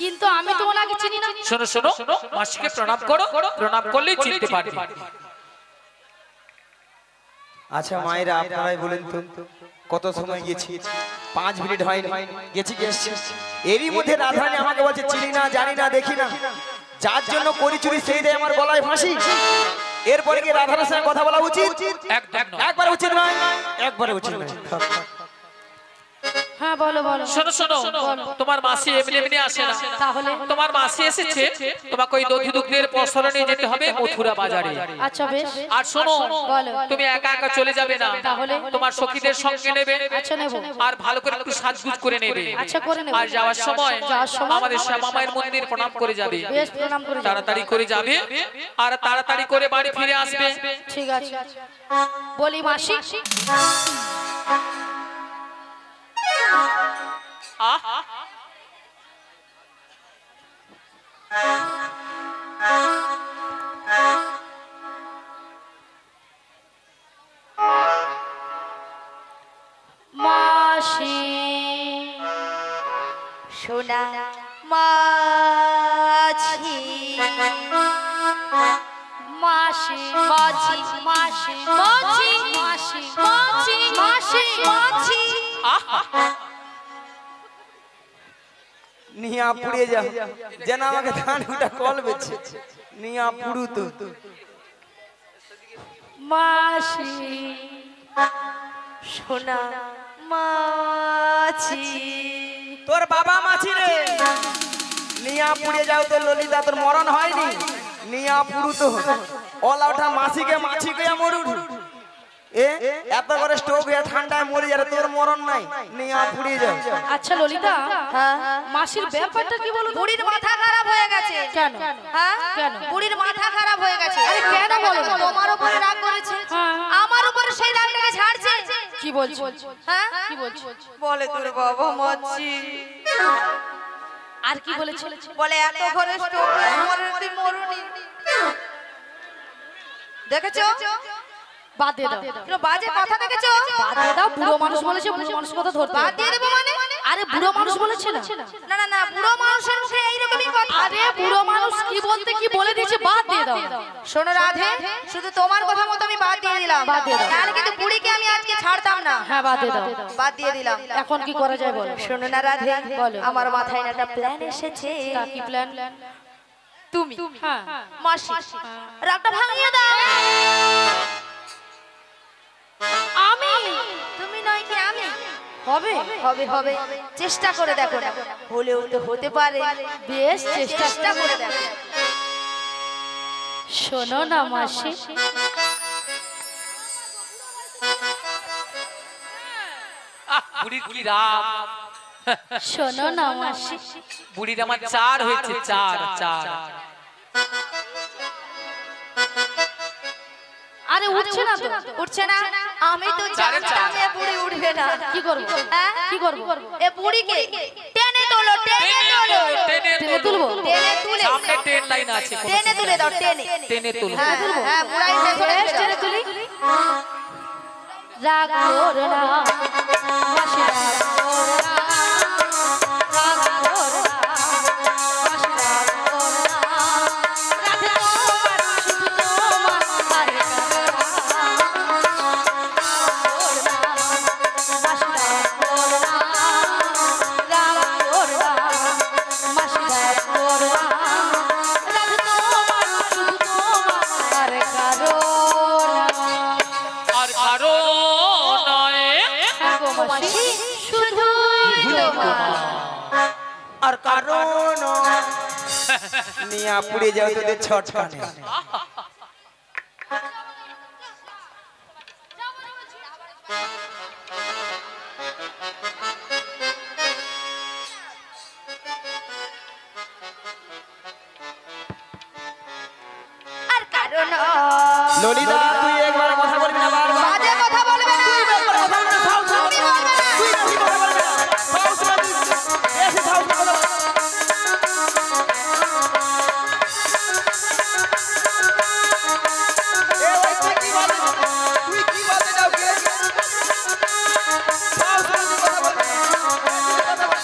কিন্তু আমি তো ওনাকে চিনি না। শোনো শোনো, মাসিকে প্রণাম করো, প্রণাম করলেই চিনতে পারবে। আচ্ছা মায়েরা আপনারাই বলেন তো কত সময় গেছি? 5 মিনিট হয়নি, গেছি গেছি। এরই মধ্যে রাধারানী আমাকে বলছে চিনি না, জানি না, দেখি না। যার জন্য করি চুরি সেই দেয় আমার গলায় ফাঁসি। এরপরে কি রাধারানীর সঙ্গে কথা বলা উচিত? একদম নয়। একবারে উচিত নয়, একবারে উচিত নয়। হ্যাঁ বলো বলো। শোনো শোনো, তোমার মাসি এমনি এমনি আসে না। তাহলে তোমার মাসি এসেছে, তোমাকে ওই দধি দুগ্ধের পসরা নিয়ে যেতে হবে মথুরা বাজারে। আচ্ছা বেশ। আর শোনো, বলো। তুমি একা একা চলে যাবে না, তাহলে? তোমার সখীদের সঙ্গে নেবে। আচ্ছা নেব। আর ভালো করে একটু সাজগুজ করে নেবে। আচ্ছা করে নেব। আর যাওয়ার সময় সময় আমাদের শ্যামা মায়ের মন্দির প্রণাম করে যাবে। বেশ প্রণাম করে যাবো। তাড়াতাড়ি করে যাবে আর তাড়াতাড়ি করে বাড়ি ফিরে আসবে। ঠিক আছে। বলি মাসি, আহ মাসি সোনা মাছি মাসি মাছি মাসি মাছি মাসি মাছি মাসি মাছি। নিয়া পুড়ে যা যেন আমাকে ধান উঠা কল বেছে নিয়া পুড়ু তো মাসি সোনা মাছি। তোর বাবা মাছি রে নিয়া পুড়ে যাও তো ললিতা, তোর মরণ হয়নি। নিয়া পুরু তো ওলা ওঠা মাছিকে মাছিকে মরু এ এত করে স্টোভ হয়ে ঠান্ডায় মরে যাবে, তোর মরণ নাই। নিয়া পুড়ে যাও। আচ্ছা ললিতা, মাসির ব্যাপারটা কি বলো? বুড়ির মাথা খারাপ হয়ে গেছে। কেন? হ্যাঁ কেন? বুড়ির মাথা খারাপ হয়ে গেছে। আরে কেন বলো না? তোমার উপরে রাগ করেছে, হ্যাঁ। আমার উপরে সেই রাগটাকে ছাড়ছে। কি বলছো? হ্যাঁ কি বলছো? বলে তোর বাবা মাছি। আর কি বলেছে? বলে এত ঘরে স্টোভ মরতে মরুনি। দেখেছো? বাদ দিয়ে দাও। কেন বাজে কথা দেখেছো? বাদ দিয়ে দাও। বুড়ো মানুষ বলেছে, বুড়ো মানুষ কথা ধরতে বাদ হবে। দিয়ে দেবো মানে? আরে বুড়ো মানুষ বলেছে না? না না না, বুড়ো মানুষের মুখে এইরকমই কথা। আরে বুড়ো মানুষ কি বলতে কি বলে দিয়েছে, বাদ দিয়ে দাও। শোনো রাধে, শুধু তোমার কথা মতো আমি বাদ দিয়ে দিলাম। বাদ দিয়ে দাও। তাহলে কিন্তু বুড়িকে আমি আজকে ছাড়তাম না। হ্যাঁ বাদ দিয়ে দাও। বাদ দিয়ে দিলাম। এখন কি করা যায় বলো? শোনো না রাধে, বলো। আমার মাথায় না একটা প্ল্যান এসেছে। তা কি প্ল্যান? তুমি হ্যাঁ মাসি রাগটা ভাঙিয়ে দাও। আমি? তুমি নয় কি আমি? হবে হবে হবে, চেষ্টা করে দেখো না, হলেও তো হতে পারে। বেশ চেষ্টা করে দেখো। শোনো না মাসি, বুড়ির কি রাম। শোনো না মাসি, বুড়ির আমার 4 হয়েছে, 4। আরে উঠছে না তো। উঠছে না? আমি তো চারে জানতাম চার। এ বুড়ি উঠবে না। কি করব? হ্যাঁ? কি করব? এ বুড়িকে টেনে তোলো, টেনে তোলো, টেনে টেনে তুলবো? টেনে তুলে সামনে ট্রেন লাইন আছে, কোনো টেনে তুলে দাও, টেনে টেনে তুলবো। হ্যাঁ হ্যাঁ, বুড়াই বেশ টেনে তুলি। রাগ করো না মাসি, রাগ করো না, রাগ করো না মাসি, রাগ করো না। রাধে তোমার, শুধু তোমার, আরে করো না। রাগ করো না মাসি, রাগ করো না, রাগ করো না। মাসি শুধুই তোমার। আর কারণ নিয়া পুড়ে যাও তোদের ছটকানে। আর কারণ ললিতা তুই একবার কথা বলবি না, বারবার বাজে কথা বলবে না। তুই একবার কথা বলবি না, সাহস না, তুমি বলবে না। তুই বেশি কথা বলবি না, সাহস না, তুই বেশি সাহস না, কথা বল। এ ওই তুই কি বলবি? তুই কি বলতে যাও কে? সাহস না, তুই কথা বলবি না, কথা বল।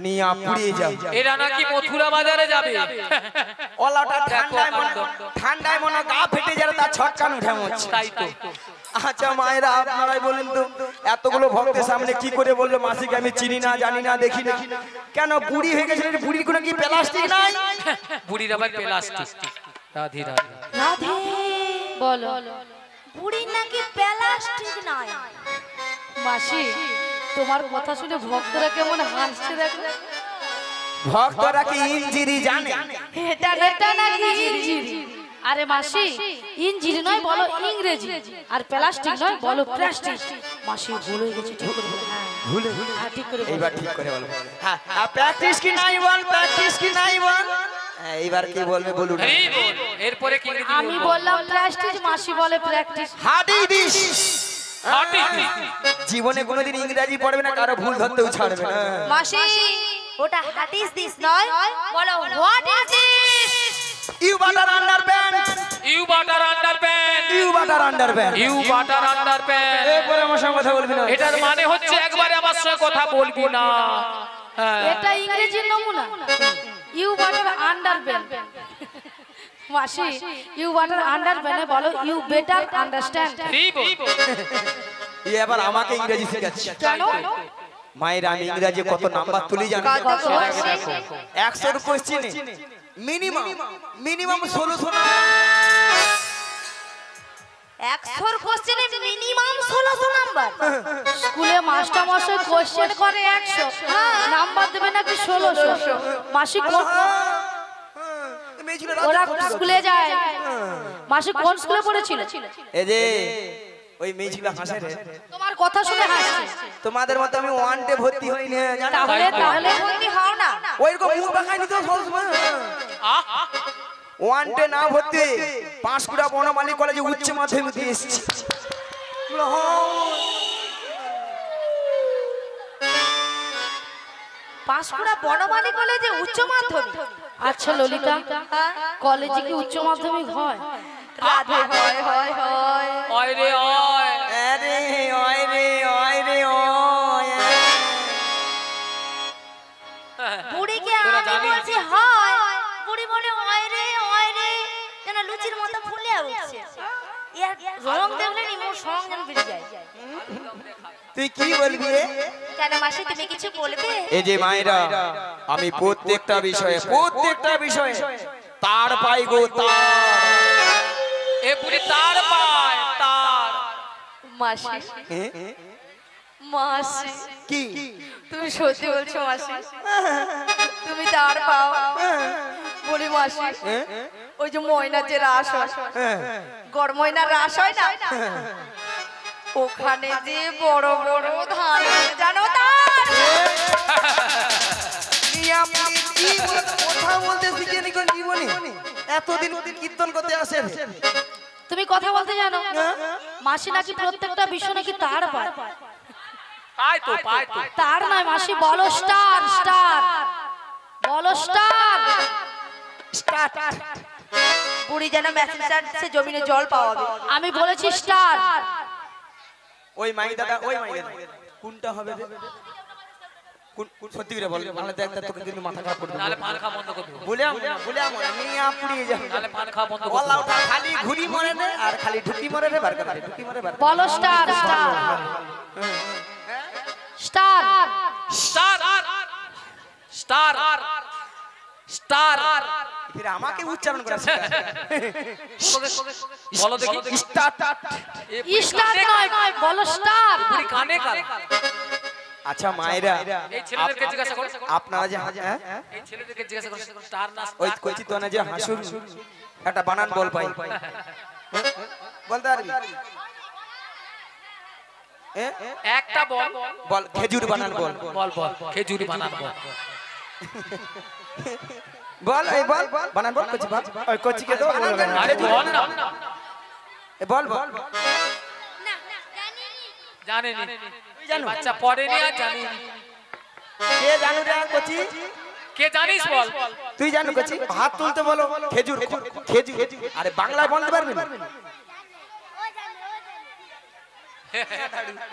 নিয়া পুড়িয়ে যাও। এরা নাকি মথুরা বাজারে যাবে। ওলাটা ঠান্ডায় মনে গা ফেটে যাবে, তার ছটকান উঠে মরছে। তাই তো। আচ্ছা মায়েরা আপনারাই বলেন তো, এতগুলো ভক্তের সামনে কি করে বললো মাসিকে আমি চিনি না, জানি না, দেখি না? কেন বুড়ি হয়ে গেছে? বুড়ির কোনো কি প্লাস্টিক নাই? বুড়ির আবার প্লাস্টিক। রাধে রাধে। রাধে বলো বুড়ি নাকি প্লাস্টিক নয়। মাসি, তোমার কথা শুনে ভক্তরা কেমন হাসছে দেখো। ভক্তরা কি ইঞ্জিরি জানে? এটা এটা নাকি ইঞ্জিরি। আরে মাসি, ইঞ্জিরি নয় বলো ইংরেজি, আর প্লাস্টিক নয় বলো প্লাস্টিক। মাসি ভুল হয়ে গেছে, ঠিক করে বলো। ভুলে হ্যাঁ ঠিক করে বলো। এইবার ঠিক করে বলবো। হ্যাঁ, প্র্যাকটিস কি নাই বল, প্র্যাকটিস কি নাই বল। এইবার কি বলবে বলুন। এই বল, এরপরে কি ইংরেজি আমি বলবো? বললাম প্লাস্টিক, মাসি বলে প্র্যাকটিস। হাডি দিস। হাঁটি। জীবনে কোনোদিন ইংরেজি পড়বে না, কারো ভুল ধরতেও ছাড়বে না। মাসি ওটা হাদিস দিস নয়, বলো what is this. You butter underpants, you butter underpants. You butter underpants. You butter underpants. এরপরে আমার সঙ্গে কথা বলবি না। এটার মানে হচ্ছে একবারে আমার সঙ্গে কথা বলবি না। হ্যাঁ। এটা ইংরেজির নমুনা। You butter underpants. মাসি ইউ বাটার আন্ডারপ্যান্ট বলো ইউ বেটার আন্ডারস্ট্যান্ড। এই বল। এবার আমাকে ইংরেজি শেখাচ্ছে। কেন? মায়ের আমি ইংরেজি কত নাম্বার তুলি জানি? কত? 100 কোশ্চেনে মিনিমাম 1600 না। 100 কোশ্চেনে মিনিমাম 1600 নাম্বার। স্কুলে মাস্টার মশাই কোশ্চেন করে 100, নাম্বার দেবে নাকি 1600। মাসি ওরা স্কুলে যায়। মাসি কোন স্কুলে পড়েছিল? এই যে ওই মেয়েগুলো হাসে রে, তোমার কথা শুনে হাসছে। তোমাদের মতো আমি ওয়ান ডে ভর্তি হইনি, জানো? তাহলে ভর্তি হও না। ওইরকম মুখ বাঁকাইনি তো সবসময়। ওয়ান ডে না ভর্তি, পাঁশকুড়া বনমালী কলেজে উচ্চ মাধ্যমিক দিয়ে এসেছি। পাঁশকুড়া বনমালী কলেজে উচ্চ মাধ্যমিক। আচ্ছা ললিতা, কলেজে কি উচ্চ মাধ্যমিক হয়? রাধে হয় হয় হয়। ওই রে ওই। আরে ওই রে ওই রে ওই। বুড়িকে তোরা আমি জানিস? বলছি হয়, বুড়ি বলে ওই রে যেন লুচির মতো ফুলে উঠছে। এর রং দেখলে নি মোর সঙ্গ যেন বেরিয়ে যায়। তুই কি বলবি রে? কেন মাসি তুমি কিছু বলবে? এই যে মায়েরা, আমি প্রত্যেকটা বিষয়ে তার পাই গো তার। এ বুড়ি তার পায় তার। মাসি মাসি কি তুমি সত্যি বলছো মাসি? তুমি তার পাও? বলি মাসি, ওই যে ময়নার যে রাস হয়, গড় ময়নার রাস হয় না, ওখানে যে বড় বড় ধান জানো তার? কথা বলতে শিখেনি কোন জীবনে? এতদিন কীর্তন করতে আসেন। তুমি কথা বলতে জানো? মাসি নাকি প্রত্যেকটা বিষয় নাকি তার পায়। পায় তো পায় তো। তার নয় মাসি, বলো স্টার স্টার, বলো স্টার। বুড়ি যেন মেসেঞ্জার জমিনে জল পাওয়াবে। আমি বলেছি স্টার। ওই মাই দাদা, ওই মাই দাদা কোনটা হবে রে? সত্যি করে বল, নাহলে দেখ তোকে কিন্তু মাথা খারাপ করে দেব। নালে পান খাওয়া বন্ধ করে দেবো। বলে আমি আপনি যাব। নালে পান খাওয়া বন্ধ করে ওলা দেবো। ওঠা খালি ঘুরি মরে নে, আর খালি ঢুকি মরে রে, বার করে ঢুকি মরে বার। বলো star star star. Star. Star star ফির আমাকে উচ্চারণ করা বলো দেখি স্টার। স্টার নয় বলো স্টার। পুরি কানে কাল আচ্ছা মায়েরা, এই ছেলেদেরকে জিজ্ঞাসা করো আপনারা যে এই ছেলেদেরকে জিজ্ঞাসা করো স্টার না ওই কইছি তো না যে হাসুর একটা বানান বল পাই, বলতে পারবি? একটা বল বল খেজুর বানান বল। বল বল খেজুরি বানান বল বল এই বল বানান বল কইছি বল। ওই কইছি কে দাও আরে বল না বল বল। জানে নি তুই জানো? বাচ্চা পড়েনি আর জানি কে জানো রে কইছি? কে জানিস বল তুই জানো কইছি? হাত তুলতে বলো। খেজুর খেজুর। আরে বাংলায় বলতে পারবি না?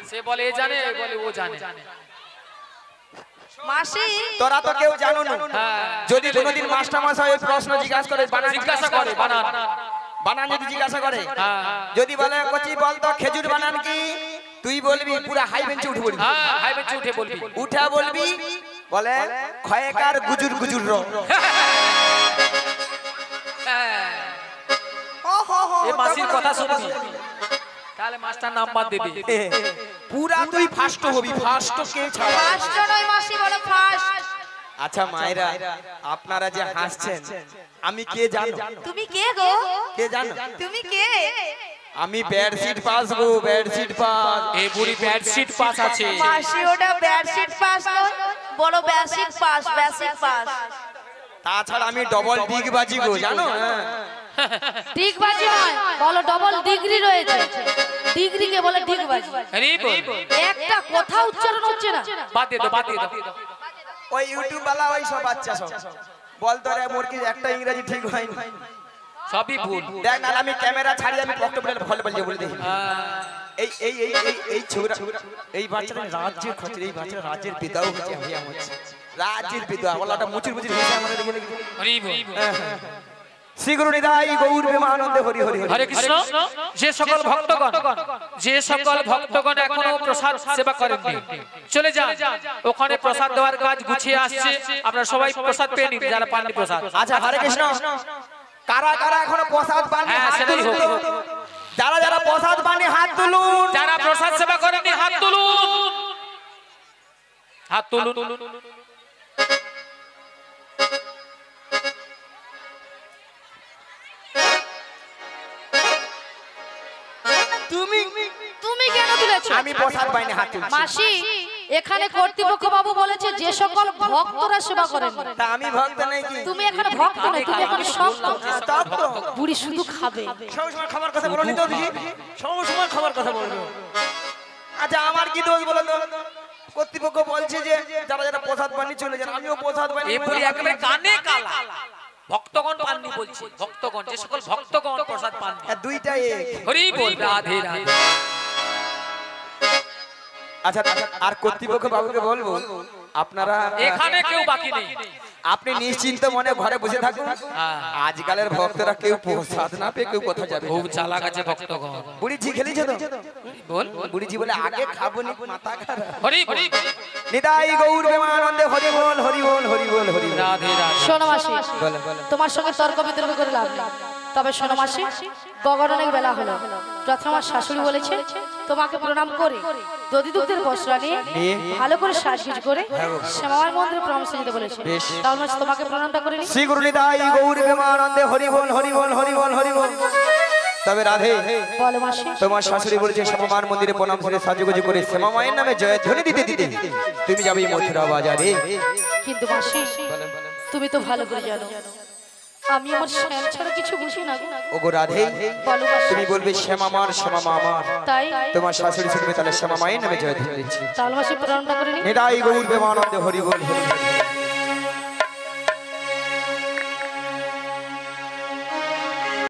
সে বলে এ জানে এ বলে ও জানে মাসি তোরা তো কেউ জানো না। হ্যাঁ যদি কোনোদিন মাস্টার মশাই ওই প্রশ্ন জিজ্ঞাসা করে, বানান জিজ্ঞাসা করে বানান বানান যদি জিজ্ঞাসা করে, হ্যাঁ যদি বলে কচি বল তো খেজুর বানান কি, তুই বলবি পুরো হাই বেঞ্চে উঠে পড়বি। হ্যাঁ হাই বেঞ্চে উঠে বলবি উঠা বলবি বলে খয়েকার গুজুর গুজুর র। এ মাসির কথা শুনবি তাহলে মাস্টার নাম্বার দেবে পুরা তুই ফার্স্ট হবি। ফার্স্ট কে ছাড়া? ফার্স্ট নয় মাসি বলো ফার্স্ট। আচ্ছা মায়েরা, আপনারা যে হাসছেন আমি কে জানো? তুমি কে গো? কে জানো? তুমি কে? আমি বেডশিট পাস গো, বেডশিট পাস। এ বুড়ি বেডশিট পাস আছে মাসি ওটা বেডশিট পাস নয়, বলো বেসিক পাস, বেসিক পাস। তাছাড়া আমি ডবল ডিগ বাজি গো, জানো? ডিগবাজি নয় বলো ডবল ডিগ্রি রয়েছে। ডিগ্রিকে বলে ডিগবাজি। আরে বল একটা কথা উচ্চারণ হচ্ছে না। বাদ দে বাদ দে ওই ইউটিউব वाला ওই সব বাচ্চা সব বলতো রে মোর কি একটা ইংরেজি ঠিক হয়নি। সবই ভুল দেখ না আমি ক্যামেরা ছাড়ি আমি বক্তব্য ভালো বলে বলে দেখি। এই এই এই এই এই ছোরা এই বাচ্চাটা রাজ্যের খচর, এই বাচ্চা রাজ্যের পিতাও হচ্ছে হইয়া হচ্ছে রাজ্যের পিতা ওলাটা মুচির মুচির হইছে আমাদের দেখে দেখি। হরি বল শ্রীগুরু নিতাই গৌর প্রেমানন্দে হরি হরি হরি। হরে কৃষ্ণ। যে সকল ভক্তগণ এখনো প্রসাদ সেবা করেননি চলে যান, ওখানে প্রসাদ দেওয়ার কাজ গুছিয়ে আসছে, আপনারা সবাই প্রসাদ পেয়ে নিন যারা পাননি প্রসাদ। আচ্ছা হরে কৃষ্ণ, কারা কারা এখনো প্রসাদ পাননি হ্যাঁ, হাত সেটাই তুলুন হোক। তো। যারা যারা প্রসাদ পাননি হাত তুলুন। যারা প্রসাদ সেবা করেননি হাত তুলুন, হাত তুলুন। তুমি তুমি কেন তুলেছো? আমি প্রসাদ পাইনি হাত তুলছি। মাসি এখানে কর্তৃপক্ষ বাবু বলেছে যে সকল ভক্তরা সেবা করেন। তা আমি ভক্ত নাকি? তুমি এখানে ভক্ত নয়, তুমি এখানে সব তাও তো বুড়ি শুধু খাবে। সব সময় খাবার কথা বলো নি তো দেখি, সব সময় খাবার কথা বলবো। আচ্ছা আমার কি দোষ বলো তো? কর্তৃপক্ষ বলছে যে যারা যারা প্রসাদ পাননি চলে যান, আমিও প্রসাদ পাইনি। এই বুড়ি একেবারে কানে কালা। ভক্তগণ পাননি বলছি, ভক্তগণ যে সকল ভক্তগণ প্রসাদ পাননি। দুইটা এক। হরি বল রাধে রাধে। আচ্ছা আর কর্তৃপক্ষ বাবুকে বলবো আপনারা এখানে কেউ বাকি নেই, আপনি নিশ্চিন্ত মনে ঘরে বসে থাকুন। আজকালের ভক্তরা কেউ প্রসাদ না পেয়ে কেউ কোথাও যাবে। খুব চালাক আছে ভক্তগণ। বুড়ি ঝি খেলেছো তো? বল বুড়ি ঝি বলে আগে খাবো নি, মাথা খারাপ। হরি বল নিতাই গৌর প্রেমানন্দে হরি বল হরি বল হরি বল হরি বল। রাধে রাধে। শোনো মাসি, বলে বলে তোমার সঙ্গে তর্ক বিতর্ক করে লাভ নেই। তবে শোনো মাসি, গগন অনেক বেলা হলো। প্রথমে আমার শাশুড়ি বলেছে তোমাকে প্রণাম করে দধি দুগ্ধের বস্ত্র নিয়ে ভালো করে সাজগুজ করে শ্যামার মন্দিরে প্রণামে যেতে বলেছে। তাহলে মাসি তোমাকে প্রণামটা করে নি। শ্রী গুরু নিতাই গৌর প্রেমানন্দে হরি বল হরি বল হরি বল হরি বল। তবে রাধে বলো মাসি। তোমার শাশুড়ি বলেছে শ্যামার মন্দিরে প্রণাম করে সাজুগুজু করে শ্যামা মায়ের নামে জয় ধ্বনি দিতে দিতে তুমি যাবে মথুরা বাজারে। কিন্তু মাসি তুমি তো ভালো করে জানো আমি আমার শ্যাম ছাড়া কিছু বুঝি না গো। ওগো রাধে বলো মাসি। তুমি বলবে শ্যামা মার শ্যামা মা আমার। তাই তোমার শাশুড়ি শুনবে তাহলে শ্যামা মায়ের নামে জয় ধ্বনি দিচ্ছি। তাহলে মাসি প্রণামটা করে নি। নিতাই গৌর প্রেমানন্দে হরি বল হরি বল।